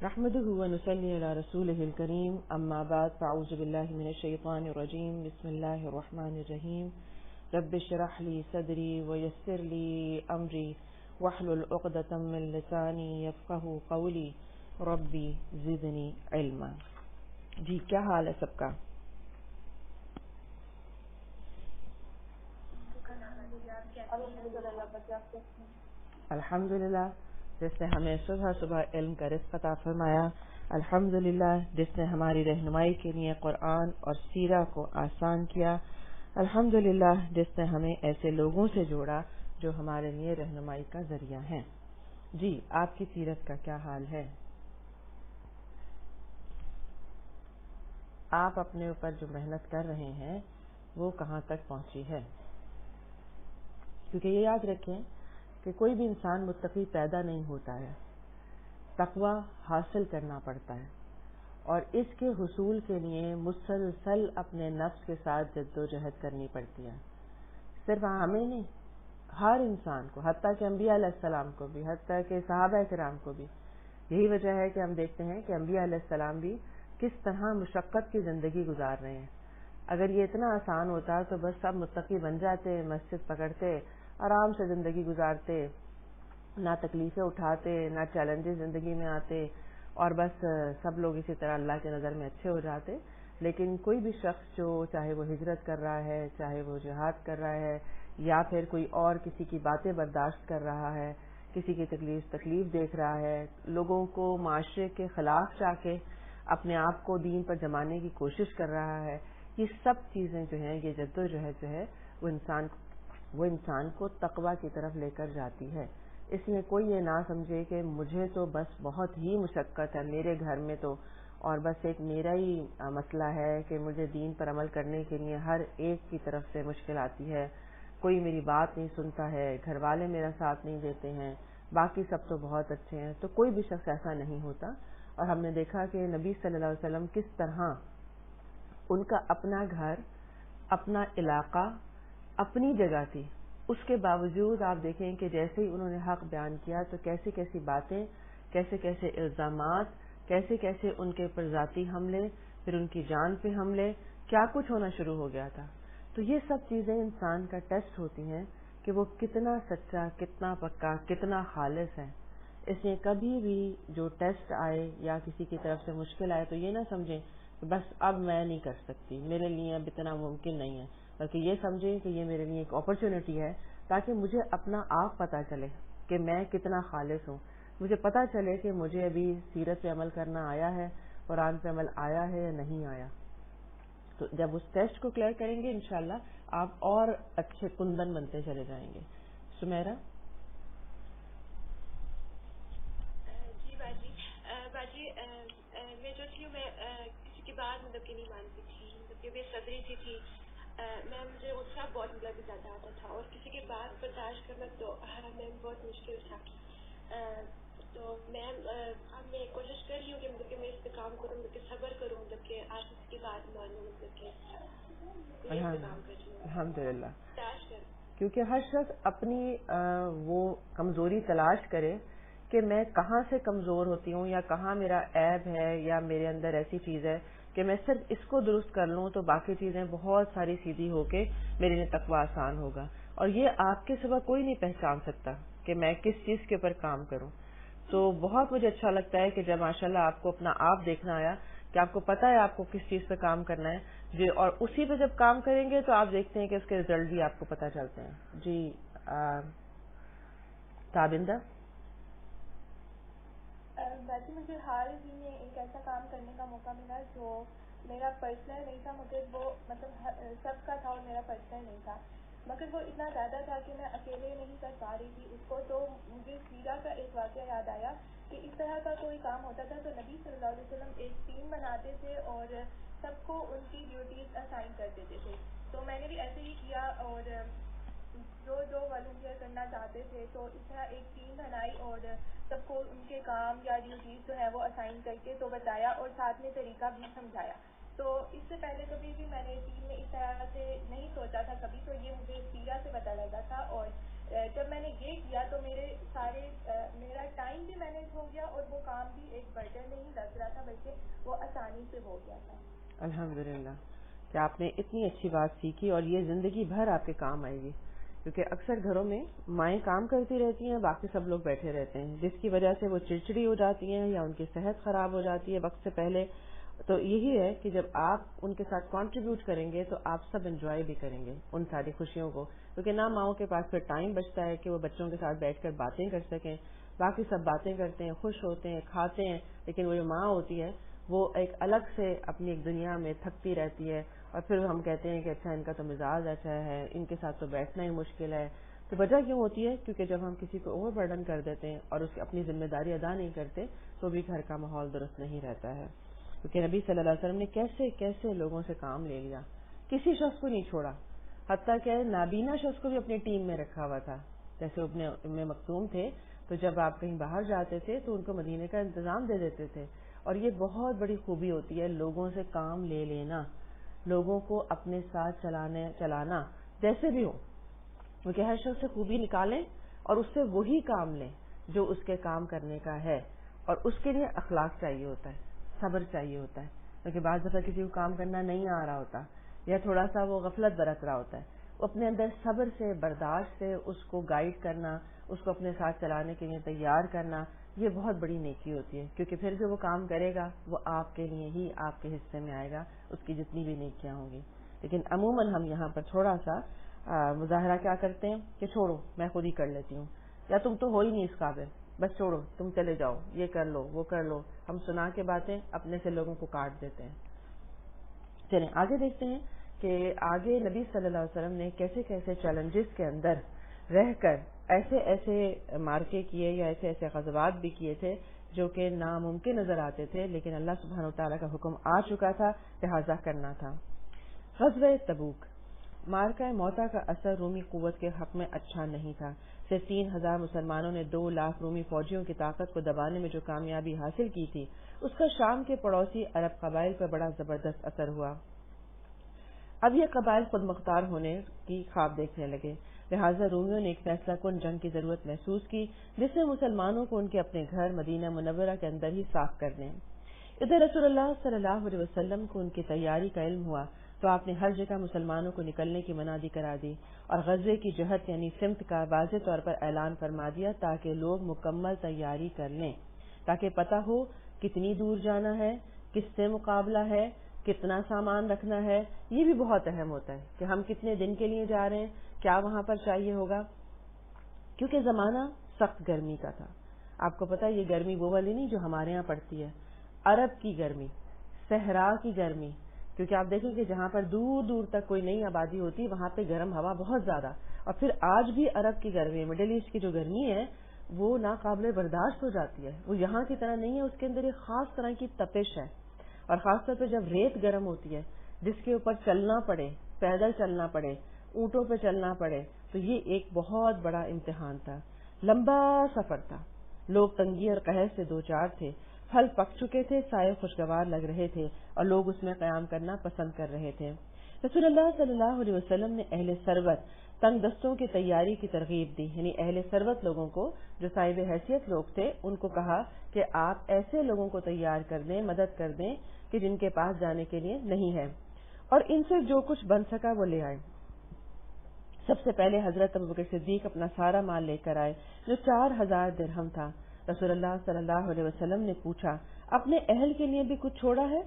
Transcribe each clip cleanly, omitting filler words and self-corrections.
نحمده ونصلي على رسوله الكريم اما بعد فاعوذ بالله من الشيطان الرجيم بسم الله الرحمن الرحيم رب اشرح لي صدري ويسر لي امري واحلل عقدة من لساني يفقهوا قولي ربي زدني علما. جی کیا حال ہے سب کا؟ الحمدللہ جس نے ہمیں صبح صبح علم کا رزق عطا فرمایا، الحمدللہ جس نے ہماری رہنمائی کے لیے قرآن اور سیرہ کو آسان کیا، الحمدللہ جس نے ہمیں ایسے لوگوں سے جوڑا جو ہمارے لیے رہنمائی کا ذریعہ ہیں۔ جی آپ کی سیرت کا کیا حال ہے؟ آپ اپنے اوپر جو محنت کر رہے ہیں وہ کہاں تک پہنچی ہے؟ کیونکہ یہ یاد رکھیں کہ کوئی بھی انسان متقی پیدا نہیں ہوتا ہے، تقوی حاصل کرنا پڑتا ہے اور اس کے حصول کے لیے مسلسل اپنے نفس کے ساتھ جد و جہد کرنی پڑتی ہے۔ صرف ہمیں نہیں، ہر انسان کو، حتیٰ کہ انبیاء علیہ السلام کو بھی، حتیٰ کہ صحابہ کرام کو بھی۔ یہی وجہ ہے کہ ہم دیکھتے ہیں کہ انبیاء علیہ السلام بھی کس طرح مشقت کی زندگی گزار رہے ہیں۔ اگر یہ اتنا آسان ہوتا تو بس سب متقی بن جاتے، مسجد پکڑتے، آرام سے زندگی گزارتے، نہ تکلیفیں اٹھاتے، نہ چیلنجز زندگی میں آتے اور بس سب لوگ اسی طرح اللہ کے نظر میں اچھے ہو جاتے۔ لیکن کوئی بھی شخص جو چاہے وہ ہجرت کر رہا ہے، چاہے وہ جہاد کر رہا ہے، یا پھر کوئی اور کسی کی باتیں برداشت کر رہا ہے، کسی کی تکلیف دیکھ رہا ہے، لوگوں کو معاشرے کے خلاف جا کے اپنے آپ کو دین پر جمانے کی کوشش کر رہا ہے، یہ سب چیزیں جو ہیں، یہ جدوجہد جو ہے وہ انسان کو تقوی کی طرف لے کر جاتی ہے۔ اس میں کوئی یہ نہ سمجھے کہ مجھے تو بس بہت ہی مشقت ہے، میرے گھر میں تو اور بس ایک میرا ہی مسئلہ ہے کہ مجھے دین پر عمل کرنے کے لیے ہر ایک کی طرف سے مشکل آتی ہے، کوئی میری بات نہیں سنتا ہے، گھر والے میرا ساتھ نہیں دیتے ہیں، باقی سب تو بہت اچھے ہیں۔ تو کوئی بھی شخص ایسا نہیں ہوتا، اور ہم نے دیکھا کہ نبی صلی اللہ علیہ وسلم کس طرح ان کا اپنا گھر، اپنا علاقہ، اپنی جگہ تھی، اس کے باوجود آپ دیکھیں کہ جیسے ہی انہوں نے حق بیان کیا تو کیسی کیسی باتیں، کیسے کیسے الزامات، کیسے کیسے ان کے پر ذاتی حملے، پھر ان کی جان پہ حملے، کیا کچھ ہونا شروع ہو گیا تھا۔ تو یہ سب چیزیں انسان کا ٹیسٹ ہوتی ہیں کہ وہ کتنا سچا، کتنا پکا، کتنا خالص ہے۔ اس لیے کبھی بھی جو ٹیسٹ آئے یا کسی کی طرف سے مشکل آئے تو یہ نہ سمجھیں کہ بس اب میں نہیں کر سکتی، میرے لیے اب اتنا ممکن نہیں ہے، بلکہ یہ سمجھیں کہ یہ میرے لیے ایک اپرچونٹی ہے تاکہ مجھے اپنا آپ پتہ چلے کہ میں کتنا خالص ہوں، مجھے پتہ چلے کہ مجھے ابھی سیرت پہ عمل کرنا آیا ہے، قرآن پہ عمل آیا ہے یا نہیں آیا۔ تو جب اس ٹیسٹ کو کلیئر کریں گے انشاءاللہ آپ اور اچھے کندن بنتے چلے جائیں گے۔ سمیرہ؟ باجی میں جو تھی میں کسی کی بات مطلب کہ نہیں مانتی تھی، مطلب کہ بے صدری سی تھی، مجھے غصہ بہت مطلب زیادہ آتا تھا اور کسی کی بات برداشت کرنا تو میں بہت مشکل تھا۔ تو میں اب میں کوشش کر رہی ہوں کہ مطلب کہ میں اس پہ کام کروں، مطلب کہ صبر کروں، مطلب کہ آج کسی کی بات مانوں، مطلب کہ میں اس پہ کام کر رہی ہوں الحمدللہ، برداشت کر۔ کیونکہ ہر شخص اپنی وہ کمزوری تلاش کرے کہ میں کہاں سے کمزور ہوتی ہوں یا کہاں میرا عیب ہے یا میرے اندر ایسی چیز ہے کہ میں صرف اس کو درست کر لوں تو باقی چیزیں بہت ساری سیدھی ہو کے میرے لیے تقوی آسان ہوگا۔ اور یہ آپ کے سوا کوئی نہیں پہچان سکتا کہ میں کس چیز کے اوپر کام کروں۔ تو بہت مجھے اچھا لگتا ہے کہ جب ماشاءاللہ آپ کو اپنا آپ دیکھنا آیا کہ آپ کو پتا ہے آپ کو کس چیز پہ کام کرنا ہے جی، اور اسی پہ جب کام کریں گے تو آپ دیکھتے ہیں کہ اس کے رزلٹ بھی آپ کو پتا چلتے ہیں۔ جی تابندہ؟ باجی مجھے حال ہی میں ایک ایسا کام کرنے کا موقع ملا جو میرا پرسنل نہیں تھا، مجھے وہ مطلب سب کا تھا اور میرا پرسنل نہیں تھا، مگر وہ اتنا زیادہ تھا کہ میں اکیلے نہیں کر پا رہی تھی اس کو۔ تو مجھے سیرہ کا ایک واقعہ یاد آیا کہ اس طرح کا کوئی کام ہوتا تھا تو نبی صلی اللہ علیہ وسلم ایک ٹیم بناتے تھے اور سب کو ان کی ڈیوٹیز اسائن کر دیتے تھے۔ تو میں نے بھی ایسے ہی کیا اور جو والنٹیئر کرنا چاہتے تھے تو اس طرح ایک ٹیم بنائی اور سب کو ان کے کام یا ڈیوٹیز جو ہے وہ اسائن کر کے تو بتایا اور ساتھ میں طریقہ بھی سمجھایا۔ تو اس سے پہلے کبھی بھی میں نے ٹیم میں اس طرح سے نہیں سوچا تھا کبھی، تو یہ مجھے سیرہ سے پتہ لگا تھا اور جب میں نے یہ کیا تو میرا ٹائم بھی مینیج ہو گیا اور وہ کام بھی ایک برڈن نہیں لگ رہا تھا بلکہ وہ آسانی سے ہو گیا تھا. الحمدللہ کہ آپ نے اتنی اچھی بات سیکھی اور یہ زندگی بھر آپ کے کام آئے گی، کیونکہ اکثر گھروں میں مائیں کام کرتی رہتی ہیں، باقی سب لوگ بیٹھے رہتے ہیں، جس کی وجہ سے وہ چڑچڑی ہو جاتی ہیں یا ان کی صحت خراب ہو جاتی ہے وقت سے پہلے. تو یہی ہے کہ جب آپ ان کے ساتھ کنٹریبیوٹ کریں گے تو آپ سب انجوائے بھی کریں گے ان ساری خوشیوں کو، کیونکہ نہ ماؤں کے پاس پھر ٹائم بچتا ہے کہ وہ بچوں کے ساتھ بیٹھ کر باتیں کر سکیں. باقی سب باتیں کرتے ہیں، خوش ہوتے ہیں، کھاتے ہیں، لیکن وہ جو ماں ہوتی ہے وہ ایک الگ سے اپنی ایک دنیا میں تھکتی رہتی ہے. اور پھر ہم کہتے ہیں کہ اچھا ان کا تو مزاج اچھا ہے، ان کے ساتھ تو بیٹھنا ہی مشکل ہے. تو وجہ کیوں ہوتی ہے؟ کیونکہ جب ہم کسی کو اوور برڈن کر دیتے ہیں اور اس کی اپنی ذمہ داری ادا نہیں کرتے تو بھی گھر کا ماحول درست نہیں رہتا ہے. کیونکہ نبی صلی اللہ علیہ وسلم نے کیسے کیسے لوگوں سے کام لے لیا، کسی شخص کو نہیں چھوڑا، حتیٰ کہ نابینا شخص کو بھی اپنی ٹیم میں رکھا ہوا تھا. جیسے ابن مکتوم تھے تو جب آپ کہیں باہر جاتے تھے تو ان کو مدینے کا انتظام دے دیتے تھے. اور یہ بہت بڑی خوبی ہوتی ہے لوگوں سے کام لے لینا، لوگوں کو اپنے ساتھ چلانا جیسے بھی ہو، کیونکہ ہر شخص سے خوبی نکالیں اور اس سے وہی کام لیں جو اس کے کام کرنے کا ہے. اور اس کے لیے اخلاق چاہیے ہوتا ہے، صبر چاہیے ہوتا ہے، کیونکہ بعض دفعہ کسی کو کام کرنا نہیں آ رہا ہوتا یا تھوڑا سا وہ غفلت برت رہا ہوتا ہے. وہ اپنے اندر صبر سے، برداشت سے اس کو گائیڈ کرنا، اس کو اپنے ساتھ چلانے کے لیے تیار کرنا، یہ بہت بڑی نیکی ہوتی ہے. کیونکہ پھر جو وہ کام کرے گا وہ آپ کے لیے ہی آپ کے حصے میں آئے گا، اس کی جتنی بھی نیکیاں ہوں گی. لیکن عموماً ہم یہاں پر تھوڑا سا مظاہرہ کیا کرتے ہیں کہ چھوڑو میں خود ہی کر لیتی ہوں، یا تم تو ہو ہی نہیں اس قابل، بس چھوڑو تم چلے جاؤ، یہ کر لو وہ کر لو. ہم سنا کے باتیں اپنے سے لوگوں کو کاٹ دیتے ہیں. چلیں آگے دیکھتے ہیں کہ آگے نبی صلی اللہ علیہ وسلم نے کیسے کیسے چیلنجز کے اندر رہ کر ایسے ایسے مارکے کیے یا ایسے ایسے غزوات بھی کیے تھے جو کہ ناممکن نظر آتے تھے، لیکن اللہ سبحانہ وتعالیٰ کا حکم آ چکا تھا، لہذا کرنا تھا. غزوہ تبوک، مارکہ موتا کا اثر رومی قوت کے حق میں اچھا نہیں تھا. صرف 3000 مسلمانوں نے 2 لاکھ رومی فوجیوں کی طاقت کو دبانے میں جو کامیابی حاصل کی تھی اس کا شام کے پڑوسی عرب قبائل پر بڑا زبردست اثر ہوا. اب یہ قبائل خود مختار ہونے کی خواب دیکھنے لگے، لہٰذا رومیوں نے ایک فیصلہ کن جنگ کی ضرورت محسوس کی جس میں مسلمانوں کو ان کے اپنے گھر مدینہ منورہ کے اندر ہی صاف کر دیں. ادھر رسول اللہ صلی اللہ علیہ وسلم کو ان کی تیاری کا علم ہوا تو آپ نے ہر جگہ مسلمانوں کو نکلنے کی منادی کرا دی اور غزوے کی جہت یعنی سمت کا واضح طور پر اعلان فرما دیا تاکہ لوگ مکمل تیاری کر لیں، تاکہ پتہ ہو کتنی دور جانا ہے، کس سے مقابلہ ہے، کتنا سامان رکھنا ہے. یہ بھی بہت اہم ہوتا ہے کہ ہم کتنے دن کے لیے جا رہے ہیں، کیا وہاں پر چاہیے ہوگا، کیونکہ زمانہ سخت گرمی کا تھا. آپ کو پتا یہ گرمی وہ والی نہیں جو ہمارے ہاں پڑتی ہے، عرب کی گرمی، صحرا کی گرمی. کیونکہ آپ دیکھیں کہ جہاں پر دور دور تک کوئی نئی آبادی ہوتی وہاں پہ گرم ہوا بہت زیادہ، اور پھر آج بھی عرب کی گرمی، مڈل ایسٹ کی جو گرمی ہے وہ ناقابل برداشت ہو جاتی ہے. وہ یہاں کی طرح نہیں ہے، اس کے اندر ایک خاص طرح کی تپش ہے. اور خاص طور پہ جب ریت گرم ہوتی ہے جس کے اوپر چلنا پڑے، پیدل چلنا پڑے، اونٹوں پہ چلنا پڑے، تو یہ ایک بہت بڑا امتحان تھا. لمبا سفر تھا، لوگ تنگی اور قحط سے دوچار تھے. پھل پک چکے تھے، سائے خوشگوار لگ رہے تھے اور لوگ اس میں قیام کرنا پسند کر رہے تھے. رسول اللہ صلی اللہ علیہ وسلم نے اہل ثروت تنگ دستوں کی تیاری کی ترغیب دی، یعنی اہل ثروت لوگوں کو جو صاحب حیثیت لوگ تھے ان کو کہا کہ آپ ایسے لوگوں کو تیار کر دیں، مدد کر دیں کہ جن کے پاس جانے کے لیے نہیں ہے، اور ان سے جو کچھ بن سکا وہ لے آئے. سب سے پہلے حضرت ابوبکر صدیق اپنا سارا مال لے کر آئے جو 4000 درہم تھا. رسول اللہ صلی اللہ علیہ وسلم نے پوچھا اپنے اہل کے لیے بھی کچھ چھوڑا ہے؟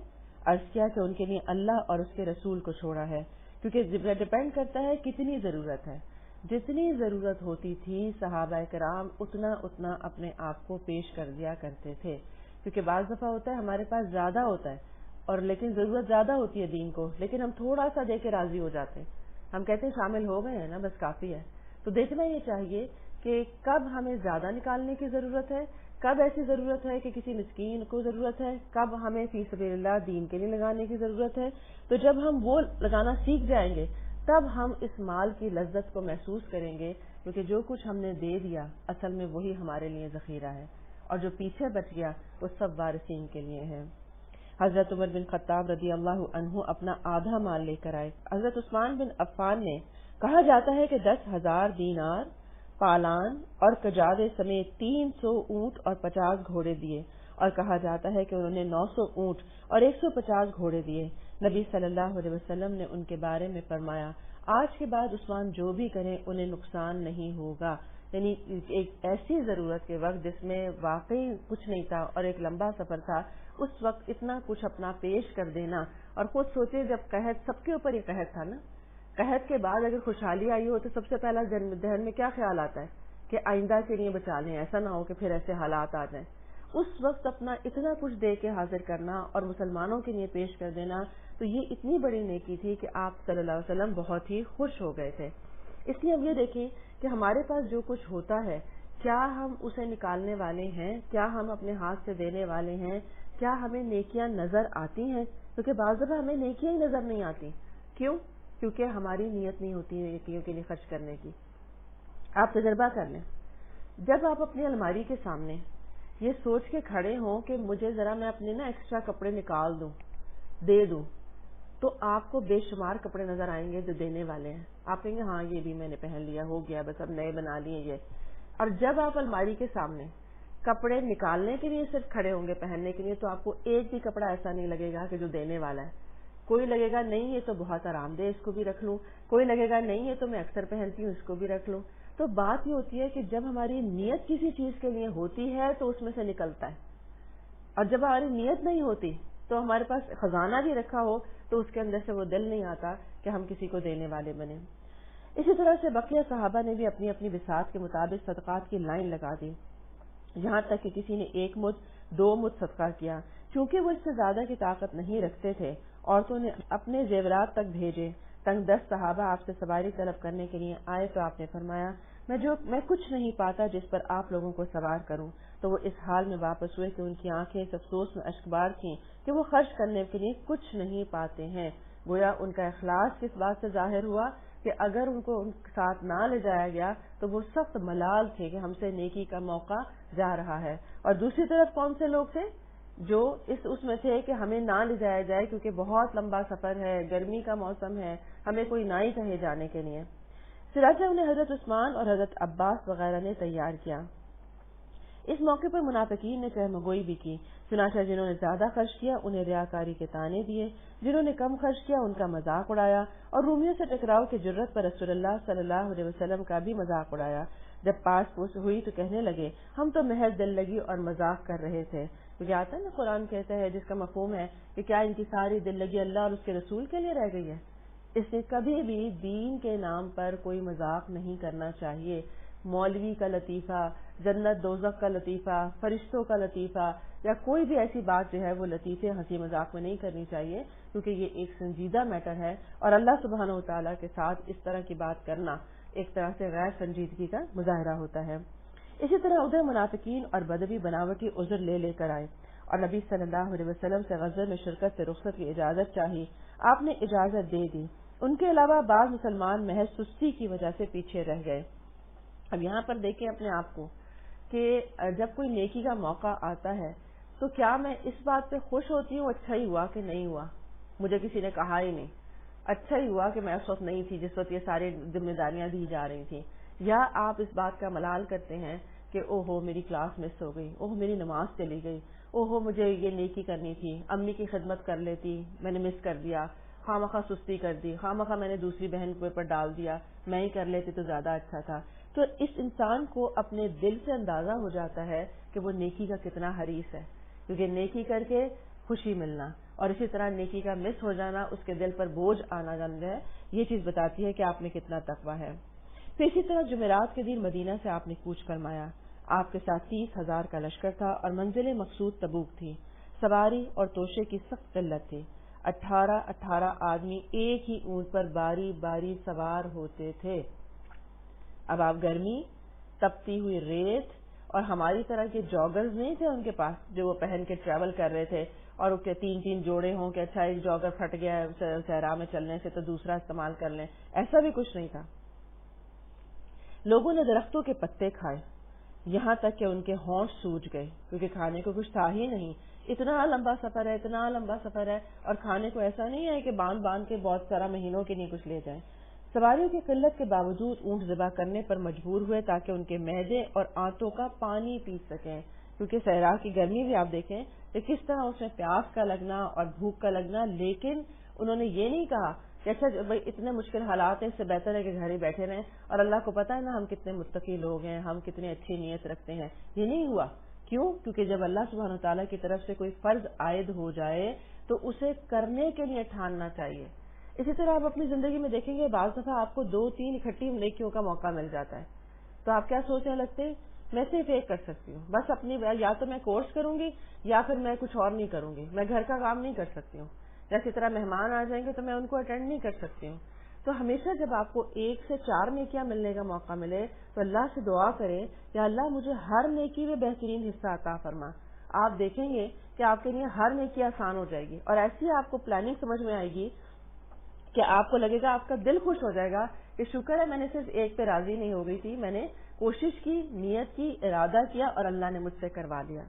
عرض کیا کہ ان کے لیے اللہ اور اس کے رسول کو چھوڑا ہے، کیونکہ ڈیپینڈ کرتا ہے کتنی ضرورت ہے. جتنی ضرورت ہوتی تھی صحابہ کرام اتنا اپنے آپ کو پیش کر دیا کرتے تھے. کیونکہ بعض دفعہ ہوتا ہے ہمارے پاس زیادہ ہوتا ہے اور لیکن ضرورت زیادہ ہوتی ہے دین کو، لیکن ہم تھوڑا سا دے کے راضی ہو جاتے ہیں. ہم کہتے ہیں شامل ہو گئے ہیں نا بس کافی ہے. تو دیکھنا یہ چاہیے کہ کب ہمیں زیادہ نکالنے کی ضرورت ہے، کب ایسی ضرورت ہے کہ کسی مسکین کو ضرورت ہے، کب ہمیں فی سبیل اللہ دین کے لیے لگانے کی ضرورت ہے. تو جب ہم وہ لگانا سیکھ جائیں گے تب ہم اس مال کی لذت کو محسوس کریں گے، کیونکہ جو کچھ ہم نے دے دیا اصل میں وہی ہمارے لیے ذخیرہ ہے، اور جو پیچھے بچ گیا وہ سب وارثین کے لیے ہے. حضرت عمر بن خطاب رضی اللہ عنہ اپنا آدھا مال لے کر آئے. حضرت عثمان بن عفان نے کہا جاتا ہے کہ 10,000 دینار پالان اور کجادے سمیت 300 اونٹ اور 50 گھوڑے دیے، اور کہا جاتا ہے کہ انہوں نے 900 اونٹ اور 150 گھوڑے دیے۔ نبی صلی اللہ علیہ وسلم نے ان کے بارے میں فرمایا، آج کے بعد عثمان جو بھی کریں انہیں نقصان نہیں ہوگا۔ یعنی ایک ایسی ضرورت کے وقت جس میں واقعی کچھ نہیں تھا اور ایک لمبا سفر تھا، اس وقت اتنا کچھ اپنا پیش کر دینا۔ اور خود سوچے جب قحط، سب کے اوپر یہ قحط تھا نا، قحط کے بعد اگر خوشحالی آئی ہو تو سب سے پہلا ذہن میں کیا خیال آتا ہے کہ آئندہ کے لیے بچا لیں، ایسا نہ ہو کہ پھر ایسے حالات آ جائیں۔ اس وقت اپنا اتنا کچھ دے کے حاضر کرنا اور مسلمانوں کے لیے پیش کر دینا، تو یہ اتنی بڑی نیکی تھی کہ آپ صلی اللہ علیہ وسلم بہت ہی خوش ہو گئے تھے۔ اس لیے ہم یہ دیکھیں کہ ہمارے پاس جو کچھ ہوتا ہے، کیا ہم اسے نکالنے والے ہیں، کیا ہم اپنے ہاتھ سے دینے والے ہیں، کیا ہمیں نیکیاں نظر آتی ہیں؟ کیونکہ بعض دفعہ ہمیں نیکیاں ہی نظر نہیں آتی۔ کیوں؟ کیونکہ ہماری نیت نہیں ہوتی نیکیوں کے لیے خرچ کرنے کی۔ آپ تجربہ کر لیں، جب آپ اپنی الماری کے سامنے یہ سوچ کے کھڑے ہوں کہ مجھے ذرا میں اپنے ایکسٹرا کپڑے نکال دوں، دے دوں، تو آپ کو بے شمار کپڑے نظر آئیں گے جو دینے والے ہیں۔ آپ کہیں گے ہاں یہ بھی میں نے پہن لیا، ہو گیا، بس اب نئے بنا لیے یہ۔ اور جب آپ الماری کے سامنے کپڑے نکالنے کے لیے صرف کھڑے ہوں گے پہننے کے لیے، تو آپ کو ایک بھی کپڑا ایسا نہیں لگے گا کہ جو دینے والا ہے۔ کوئی لگے گا نہیں یہ تو بہت آرام دہ، اس کو بھی رکھ لوں، کوئی لگے گا نہیں یہ تو میں اکثر پہنتی ہوں، اس کو بھی رکھ لوں۔ تو بات یہ ہوتی ہے کہ جب ہماری نیت کسی چیز کے لیے ہوتی ہے تو اس میں سے نکلتا ہے، اور جب ہماری نیت نہیں ہوتی تو ہمارے پاس خزانہ بھی رکھا ہو تو اس کے اندر سے وہ دل نہیں آتا کہ ہم کسی کو دینے والے بنیں۔ اسی طرح سے بقیہ صحابہ نے بھی اپنی اپنی بساط کے مطابق صدقات کی لائن لگا دی، یہاں تک کہ کسی نے 1 مد 2 مد صدقہ کیا۔ چونکہ وہ اس سے زیادہ کی طاقت نہیں رکھتے تھے، عورتوں نے اپنے زیورات تک بھیجے۔ تنگ دست صحابہ آپ سے سواری طلب کرنے کے لیے آئے تو آپ نے فرمایا، میں کچھ نہیں پاتا جس پر آپ لوگوں کو سوار کروں۔ تو وہ اس حال میں واپس ہوئے کہ ان کی آنکھیں اس افسوس میں اشکبار تھیں کہ وہ خرچ کرنے کے لیے کچھ نہیں پاتے ہیں۔ گویا ان کا اخلاص کس بات سے ظاہر ہوا کہ اگر ان کو ان کے ساتھ نہ لے جایا گیا تو وہ سخت ملال تھے کہ ہم سے نیکی کا موقع جا رہا ہے۔ اور دوسری طرف کون سے لوگ تھے جو اس میں تھے کہ ہمیں نہ لے جایا جائے کیونکہ بہت لمبا سفر ہے، گرمی کا موسم ہے، ہمیں کوئی نہ ہی کہے جانے کے لیے۔ چنانچہ انہیں حضرت عثمان اور حضرت عباس وغیرہ نے تیار کیا۔ اس موقع پر منافقین نے کہمگوئی بھی کی، چنانچہ جنہوں نے زیادہ خرچ کیا انہیں ریاکاری کے طعنے دیے، جنہوں نے کم خرچ کیا ان کا مذاق اڑایا، اور رومیوں سے ٹکراؤ کی جرت پر رسول اللہ صلی اللہ علیہ وسلم کا بھی مذاق اڑایا۔ جب پاس پوس ہوئی تو کہنے لگے، ہم تو محض دل لگی اور مذاق کر رہے تھے۔ کیونکہ آتا ہے نا، قرآن کہتا ہے جس کا مفہوم ہے کہ کیا ان کی ساری دل لگی اللہ اور اس کے رسول کے لیے رہ گئی ہے؟ اس نے کبھی بھی دین کے نام پر کوئی مذاق نہیں کرنا چاہیے۔ مولوی کا لطیفہ، جنت دوزخ کا لطیفہ، فرشتوں کا لطیفہ، یا کوئی بھی ایسی بات جو ہے وہ لطیفے ہنسی مذاق میں نہیں کرنی چاہیے، کیونکہ یہ ایک سنجیدہ میٹر ہے، اور اللہ سبحانہ و تعالیٰ کے ساتھ اس طرح کی بات کرنا ایک طرح سے غیر سنجیدگی کا مظاہرہ ہوتا ہے۔ اسی طرح ادھر منافقین اور بدوی بناوٹی عذر لے کر آئے اور نبی صلی اللہ علیہ وسلم سے غزوے میں شرکت سے رخصت کی اجازت چاہی۔ آپ نے اجازت دے دی۔ ان کے علاوہ بعض مسلمان محض سستی کی وجہ سے پیچھے رہ گئے۔ اب یہاں پر دیکھیں اپنے آپ کو کہ جب کوئی نیکی کا موقع آتا ہے تو کیا میں اس بات پہ خوش ہوتی ہوں اچھا ہی ہوا کہ نہیں ہوا، مجھے کسی نے کہا ہی نہیں، اچھا ہی ہوا کہ میں اس وقت نہیں تھی جس وقت یہ ساری ذمہ داریاں دی جا رہی تھیں، یا آپ اس بات کا ملال کرتے ہیں کہ اوہو میری کلاس مس ہو گئی، اوہو میری نماز چلی گئی، اوہو مجھے یہ نیکی کرنی تھی، امی کی خدمت کر لیتی، میں نے مس کر دیا، خواہ سستی کر دی، خواہ میں نے دوسری بہن کے اوپر ڈال دیا، میں ہی کر لیتی تو زیادہ اچھا تھا۔ تو اس انسان کو اپنے دل سے اندازہ ہو جاتا ہے کہ وہ نیکی کا کتنا حریص ہے، کیونکہ نیکی کر کے خوشی ملنا اور اسی طرح نیکی کا مس ہو جانا، اس کے دل پر بوجھ آنا جانا ہے، یہ چیز بتاتی ہے کہ آپ میں کتنا تقویٰ ہے۔ پھر اسی طرح جمعرات کے دن مدینہ سے آپ نے کوچ فرمایا۔ آپ کے ساتھ 30,000 کا لشکر تھا اور منزل مقصود تبوک تھی۔ سواری اور توشے کی سخت قلت تھی۔ 18 آدمی ایک ہی اونٹ پر باری باری سوار ہوتے تھے۔ اب آپ گرمی، تپتی ہوئی ریت اور ہماری طرح کے جاگرز نہیں تھے ان کے پاس جو وہ پہن کے ٹریول کر رہے تھے، اور ان کے 3 جوڑے ہوں کہ اچھا ایک جاگر پھٹ گیا صحرا میں چلنے سے تو دوسرا استعمال کر لیں، ایسا بھی کچھ نہیں تھا۔ لوگوں نے درختوں کے پتے کھائے یہاں تک کہ ان کے ہونٹ سوج گئے، کیونکہ کھانے کو کچھ تھا ہی نہیں۔ اتنا لمبا سفر ہے اور کھانے کو ایسا نہیں ہے کہ باندھ کے بہت سارا مہینوں کے لیے کچھ لے جائیں۔ سواریوں کی قلت کے باوجود اونٹ ذبح کرنے پر مجبور ہوئے تاکہ ان کے معدے اور آنتوں کا پانی پی سکیں، کیونکہ صحرا کی گرمی بھی آپ دیکھیں کہ کس طرح اس میں پیاس کا لگنا اور بھوک کا لگنا، لیکن انہوں نے یہ نہیں کہا کہ اچھا بھائی اتنے مشکل حالات ہیں، اس سے بہتر ہے کہ گھر ہی بیٹھے رہیں، اور اللہ کو پتا ہے نا ہم کتنے متقی لوگ ہیں، ہم کتنی اچھی نیت رکھتے ہیں۔ یہ نہیں ہوا۔ کیوں؟ کیونکہ جب اللہ سبحانہ وتعالیٰ کی طرف سے کوئی فرض عائد ہو جائے تو اسے کرنے کے لیے ٹھاننا چاہیے۔ اسی طرح آپ اپنی زندگی میں دیکھیں گے بعض دفعہ آپ کو 2-3 اکٹھی نیکیوں کا موقع مل جاتا ہے، تو آپ کیا سوچنے لگتے ہیں میں صرف ایک کر سکتی ہوں، بس اپنی یا تو میں کورس کروں گی یا پھر میں کچھ اور نہیں کروں گی، میں گھر کا کام نہیں کر سکتی ہوں، جیسی طرح مہمان آ جائیں گے تو میں ان کو اٹینڈ نہیں کر سکتی ہوں۔ تو ہمیشہ جب آپ کو 1 سے 4 نیکیاں ملنے کا موقع ملے تو اللہ سے دعا کریں یا اللہ مجھے ہر نیکی میں بہترین حصہ عطا فرما۔ آپ دیکھیں گے کہ آپ کے لیے ہر نیکی آسان ہو جائے گی، اور ایسی آپ کو پلاننگ سمجھ میں آئے گی کہ آپ کو لگے گا، آپ کا دل خوش ہو جائے گا کہ شکر ہے میں نے صرف ایک پہ راضی نہیں ہو گئی تھی، میں نے کوشش کی، نیت کی، ارادہ کیا اور اللہ نے مجھ سے کروا لیا۔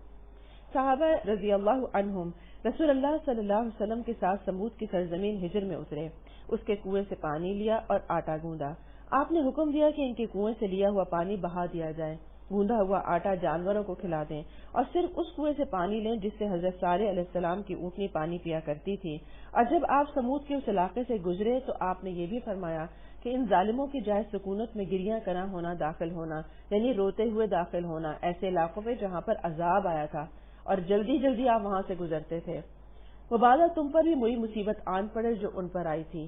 صحابہ رضی اللہ عنہم رسول اللہ صلی اللہ علیہ وسلم کے ساتھ سمود کی سرزمین ہجر میں اترے، اس کے کنویں سے پانی لیا اور آٹا گوندا۔ آپ نے حکم دیا کہ ان کے کنویں سے لیا ہوا پانی بہا دیا جائے، گوندا ہوا آٹا جانوروں کو کھلا دیں، اور صرف اس کنویں سے پانی لیں جس سے حضرت صالح علیہ السلام کی اونٹنی پانی پیا کرتی تھی۔ اور جب آپ سمود کے اس علاقے سے گزرے تو آپ نے یہ بھی فرمایا کہ ان ظالموں کی جائے سکونت میں گریاں کرا ہونا داخل ہونا، یعنی روتے ہوئے داخل ہونا ایسے علاقوں میں جہاں پر عذاب آیا تھا اور جلدی جلدی آپ وہاں سے گزرتے تھے۔ مبادہ تم پر بھی وہی مصیبت آن پڑے جو ان پر آئی تھی۔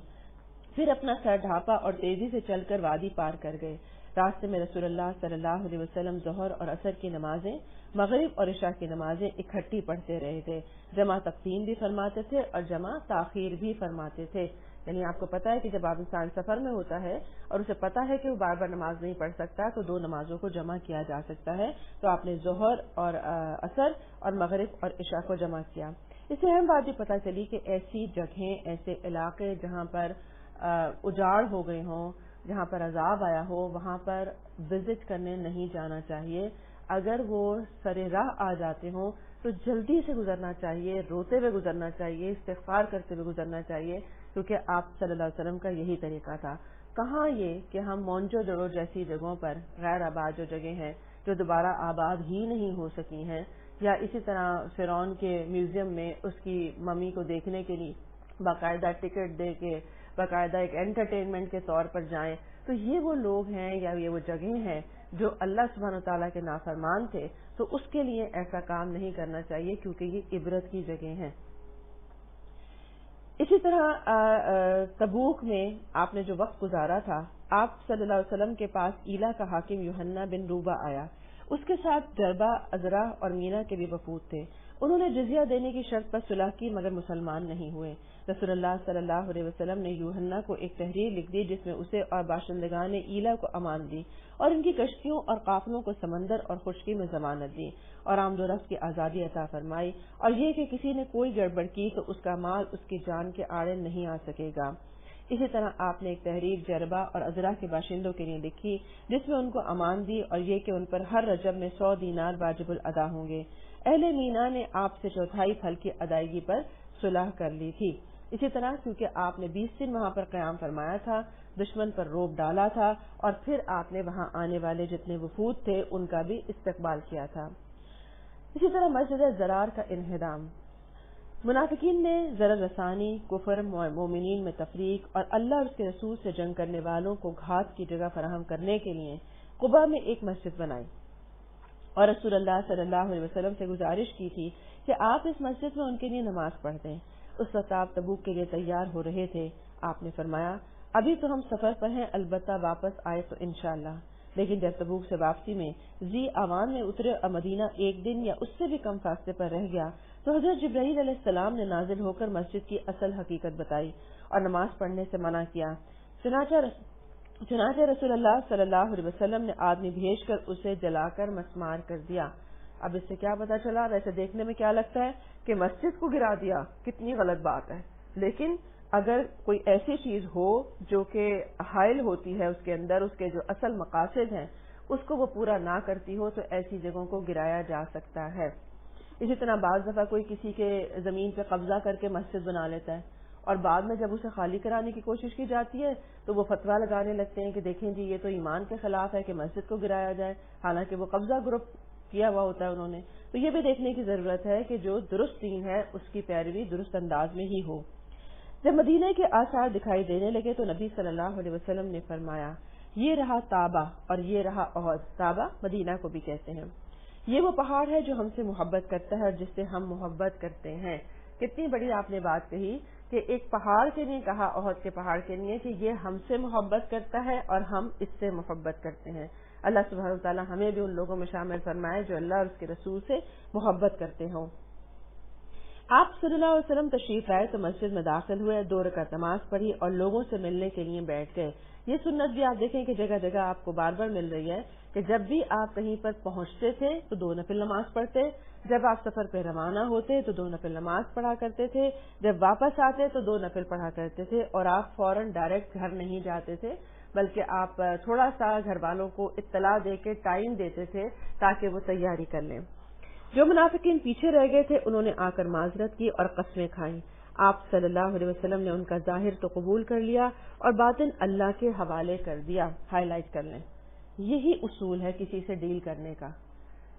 پھر اپنا سر ڈھانپا اور تیزی سے چل کر وادی پار کر گئے۔ راستے میں رسول اللہ صلی اللہ علیہ وسلم ظہر اور عصر کی نمازیں، مغرب اور عشاء کی نمازیں اکٹھی پڑھتے رہے تھے، جمع تقدیم بھی فرماتے تھے اور جمع تاخیر بھی فرماتے تھے۔ یعنی آپ کو پتا ہے کہ جب آپ انسان سفر میں ہوتا ہے اور اسے پتا ہے کہ وہ بار بار نماز نہیں پڑھ سکتا تو 2 نمازوں کو جمع کیا جا سکتا ہے، تو آپ نے ظہر اور عصر اور مغرب اور عشاء کو جمع کیا۔ اس سے اہم بات یہ پتہ چلی کہ ایسی جگہیں، ایسے علاقے جہاں پر اجاڑ ہو گئے ہوں، جہاں پر عذاب آیا ہو، وہاں پر وزٹ کرنے نہیں جانا چاہیے۔ اگر وہ سرے راہ آ جاتے ہوں تو جلدی سے گزرنا چاہیے، روتے ہوئے گزرنا چاہیے، استغفار کرتے ہوئے گزرنا چاہیے، کیونکہ آپ صلی اللہ علیہ وسلم کا یہی طریقہ تھا۔ کہاں یہ کہ ہم مونجو دڑو جیسی جگہوں پر، غیر آباد جو جگہیں ہیں جو دوبارہ آباد ہی نہیں ہو سکی ہیں، یا اسی طرح فرعون کے میوزیم میں اس کی ممی کو دیکھنے کے لیے باقاعدہ ٹکٹ دے کے باقاعدہ ایک انٹرٹینمنٹ کے طور پر جائیں، تو یہ وہ لوگ ہیں یا یہ وہ جگہیں ہیں جو اللہ سبحانہ وتعالیٰ کے نافرمان تھے، تو اس کے لیے ایسا کام نہیں کرنا چاہیے کیونکہ یہ عبرت کی جگہیں ہیں۔ اسی طرح تبوک میں آپ نے جو وقت گزارا تھا، آپ صلی اللہ علیہ وسلم کے پاس ایلا کا حاکم یوحنا بن روبہ آیا، اس کے ساتھ جربہ، عذرا اور مینا کے بھی وفود تھے۔ انہوں نے جزیہ دینے کی شرط پر صلح کی مگر مسلمان نہیں ہوئے۔ رسول اللہ صلی اللہ علیہ وسلم نے یوحنا کو ایک تحریر لکھ دی جس میں اسے اور باشندگان ایلا کو امان دی اور ان کی کشتیوں اور قافلوں کو سمندر اور خشکی میں ضمانت دی اور آمد و رفت کی آزادی عطا فرمائی، اور یہ کہ کسی نے کوئی گڑبڑ کی تو اس کا مال اس کی جان کے آڑے نہیں آ سکے گا۔ اسی طرح آپ نے ایک تحریر جربہ اور عذرا کے باشندوں کے لیے لکھی جس میں ان کو امان دی اور یہ کہ ان پر ہر رجب میں 100 دینار واجب الادا ہوں گے۔ اہل مینا نے آپ سے 1/4 پھل کی ادائیگی پر صلح کر لی تھی۔ اسی طرح کیونکہ آپ نے 20 دن وہاں پر قیام فرمایا تھا، دشمن پر روب ڈالا تھا اور پھر آپ نے وہاں آنے والے جتنے وفود تھے ان کا بھی استقبال کیا تھا۔ اسی طرح مسجد زرار کا انہدام، منافقین نے ضرر رسانی، کفر، مومنین میں تفریق اور اللہ اور اس کے رسول سے جنگ کرنے والوں کو گھات کی جگہ فراہم کرنے کے لیے قباء میں ایک مسجد بنائی اور رسول اللہ صلی اللہ علیہ وسلم سے گزارش کی تھی کہ آپ اس مسجد میں ان کے لیے نماز پڑھ دیں۔ اس وقت آپ تبوک کے لیے تیار ہو رہے تھے۔ آپ نے فرمایا ابھی تو ہم سفر پر ہیں، البتہ واپس آئے تو انشاءاللہ۔ لیکن جب تبوک سے واپسی میں ذی اوان میں اترے اور مدینہ 1 دن یا اس سے بھی کم فاصلے پر رہ گیا تو حضرت جبرائیل علیہ السلام نے نازل ہو کر مسجد کی اصل حقیقت بتائی اور نماز پڑھنے سے منع کیا۔ چنانچہ رسول اللہ صلی اللہ علیہ وسلم نے آدمی بھیج کر اسے جلا کر مسمار کر دیا۔ اب اس سے کیا پتا چلا؟ ویسے دیکھنے میں کیا لگتا ہے کہ مسجد کو گرا دیا، کتنی غلط بات ہے، لیکن اگر کوئی ایسی چیز ہو جو کہ حائل ہوتی ہے اس کے اندر، اس کے جو اصل مقاصد ہیں اس کو وہ پورا نہ کرتی ہو تو ایسی جگہوں کو گرایا جا سکتا ہے۔ اسی طرح بعض دفعہ کوئی کسی کے زمین پہ قبضہ کر کے مسجد بنا لیتا ہے اور بعد میں جب اسے خالی کرانے کی کوشش کی جاتی ہے تو وہ فتویٰ لگانے لگتے ہیں کہ دیکھیں جی یہ تو ایمان کے خلاف ہے کہ مسجد کو گرایا جائے، حالانکہ وہ قبضہ گروپ کیا ہوا ہوتا ہے انہوں نے. تو یہ بھی دیکھنے کی ضرورت ہے کہ جو درست دین ہے اس کی پیروی درست انداز میں ہی ہو. جب مدینہ کے آثار دکھائی دینے لگے تو نبی صلی اللہ علیہ وسلم نے فرمایا یہ رہا طابہ اور یہ رہا احد. طابہ مدینہ کو بھی کہتے ہیں. یہ وہ پہاڑ ہے جو ہم سے محبت کرتا ہے اور جس سے ہم محبت کرتے ہیں. کتنی بڑی آپ نے بات کہی کہ ایک پہاڑ کے لیے کہا، احد کے پہاڑ کے لیے، کہ یہ ہم سے محبت کرتا ہے اور ہم اس سے محبت کرتے ہیں. اللہ سبحانہ وتعالی ہمیں بھی ان لوگوں میں شامل فرمائے جو اللہ اور اس کے رسول سے محبت کرتے ہوں. آپ صلی اللہ علیہ وسلم تشریف لائے تو مسجد میں داخل ہوئے، 2 رکعت نماز پڑھی اور لوگوں سے ملنے کے لیے بیٹھ گئے. یہ سنت بھی آپ دیکھیں کہ جگہ جگہ آپ کو بار بار مل رہی ہے کہ جب بھی آپ کہیں پر پہنچتے تھے تو 2 نفل نماز پڑھتے، جب آپ سفر پہ روانہ ہوتے تو 2 نفل نماز پڑھا کرتے تھے، جب واپس آتے تو 2 نفل پڑھا کرتے تھے، اور آپ فوراً ڈائریکٹ گھر نہیں جاتے تھے بلکہ آپ تھوڑا سا گھر والوں کو اطلاع دے کے ٹائم دیتے تھے تاکہ وہ تیاری کر لیں. جو منافقین پیچھے رہ گئے تھے انہوں نے آ کر معذرت کی اور قسمیں کھائیں. آپ صلی اللہ علیہ وسلم نے ان کا ظاہر تو قبول کر لیا اور باطن اللہ کے حوالے کر دیا. ہائی لائٹ کر لیں، یہی اصول ہے کسی سے ڈیل کرنے کا.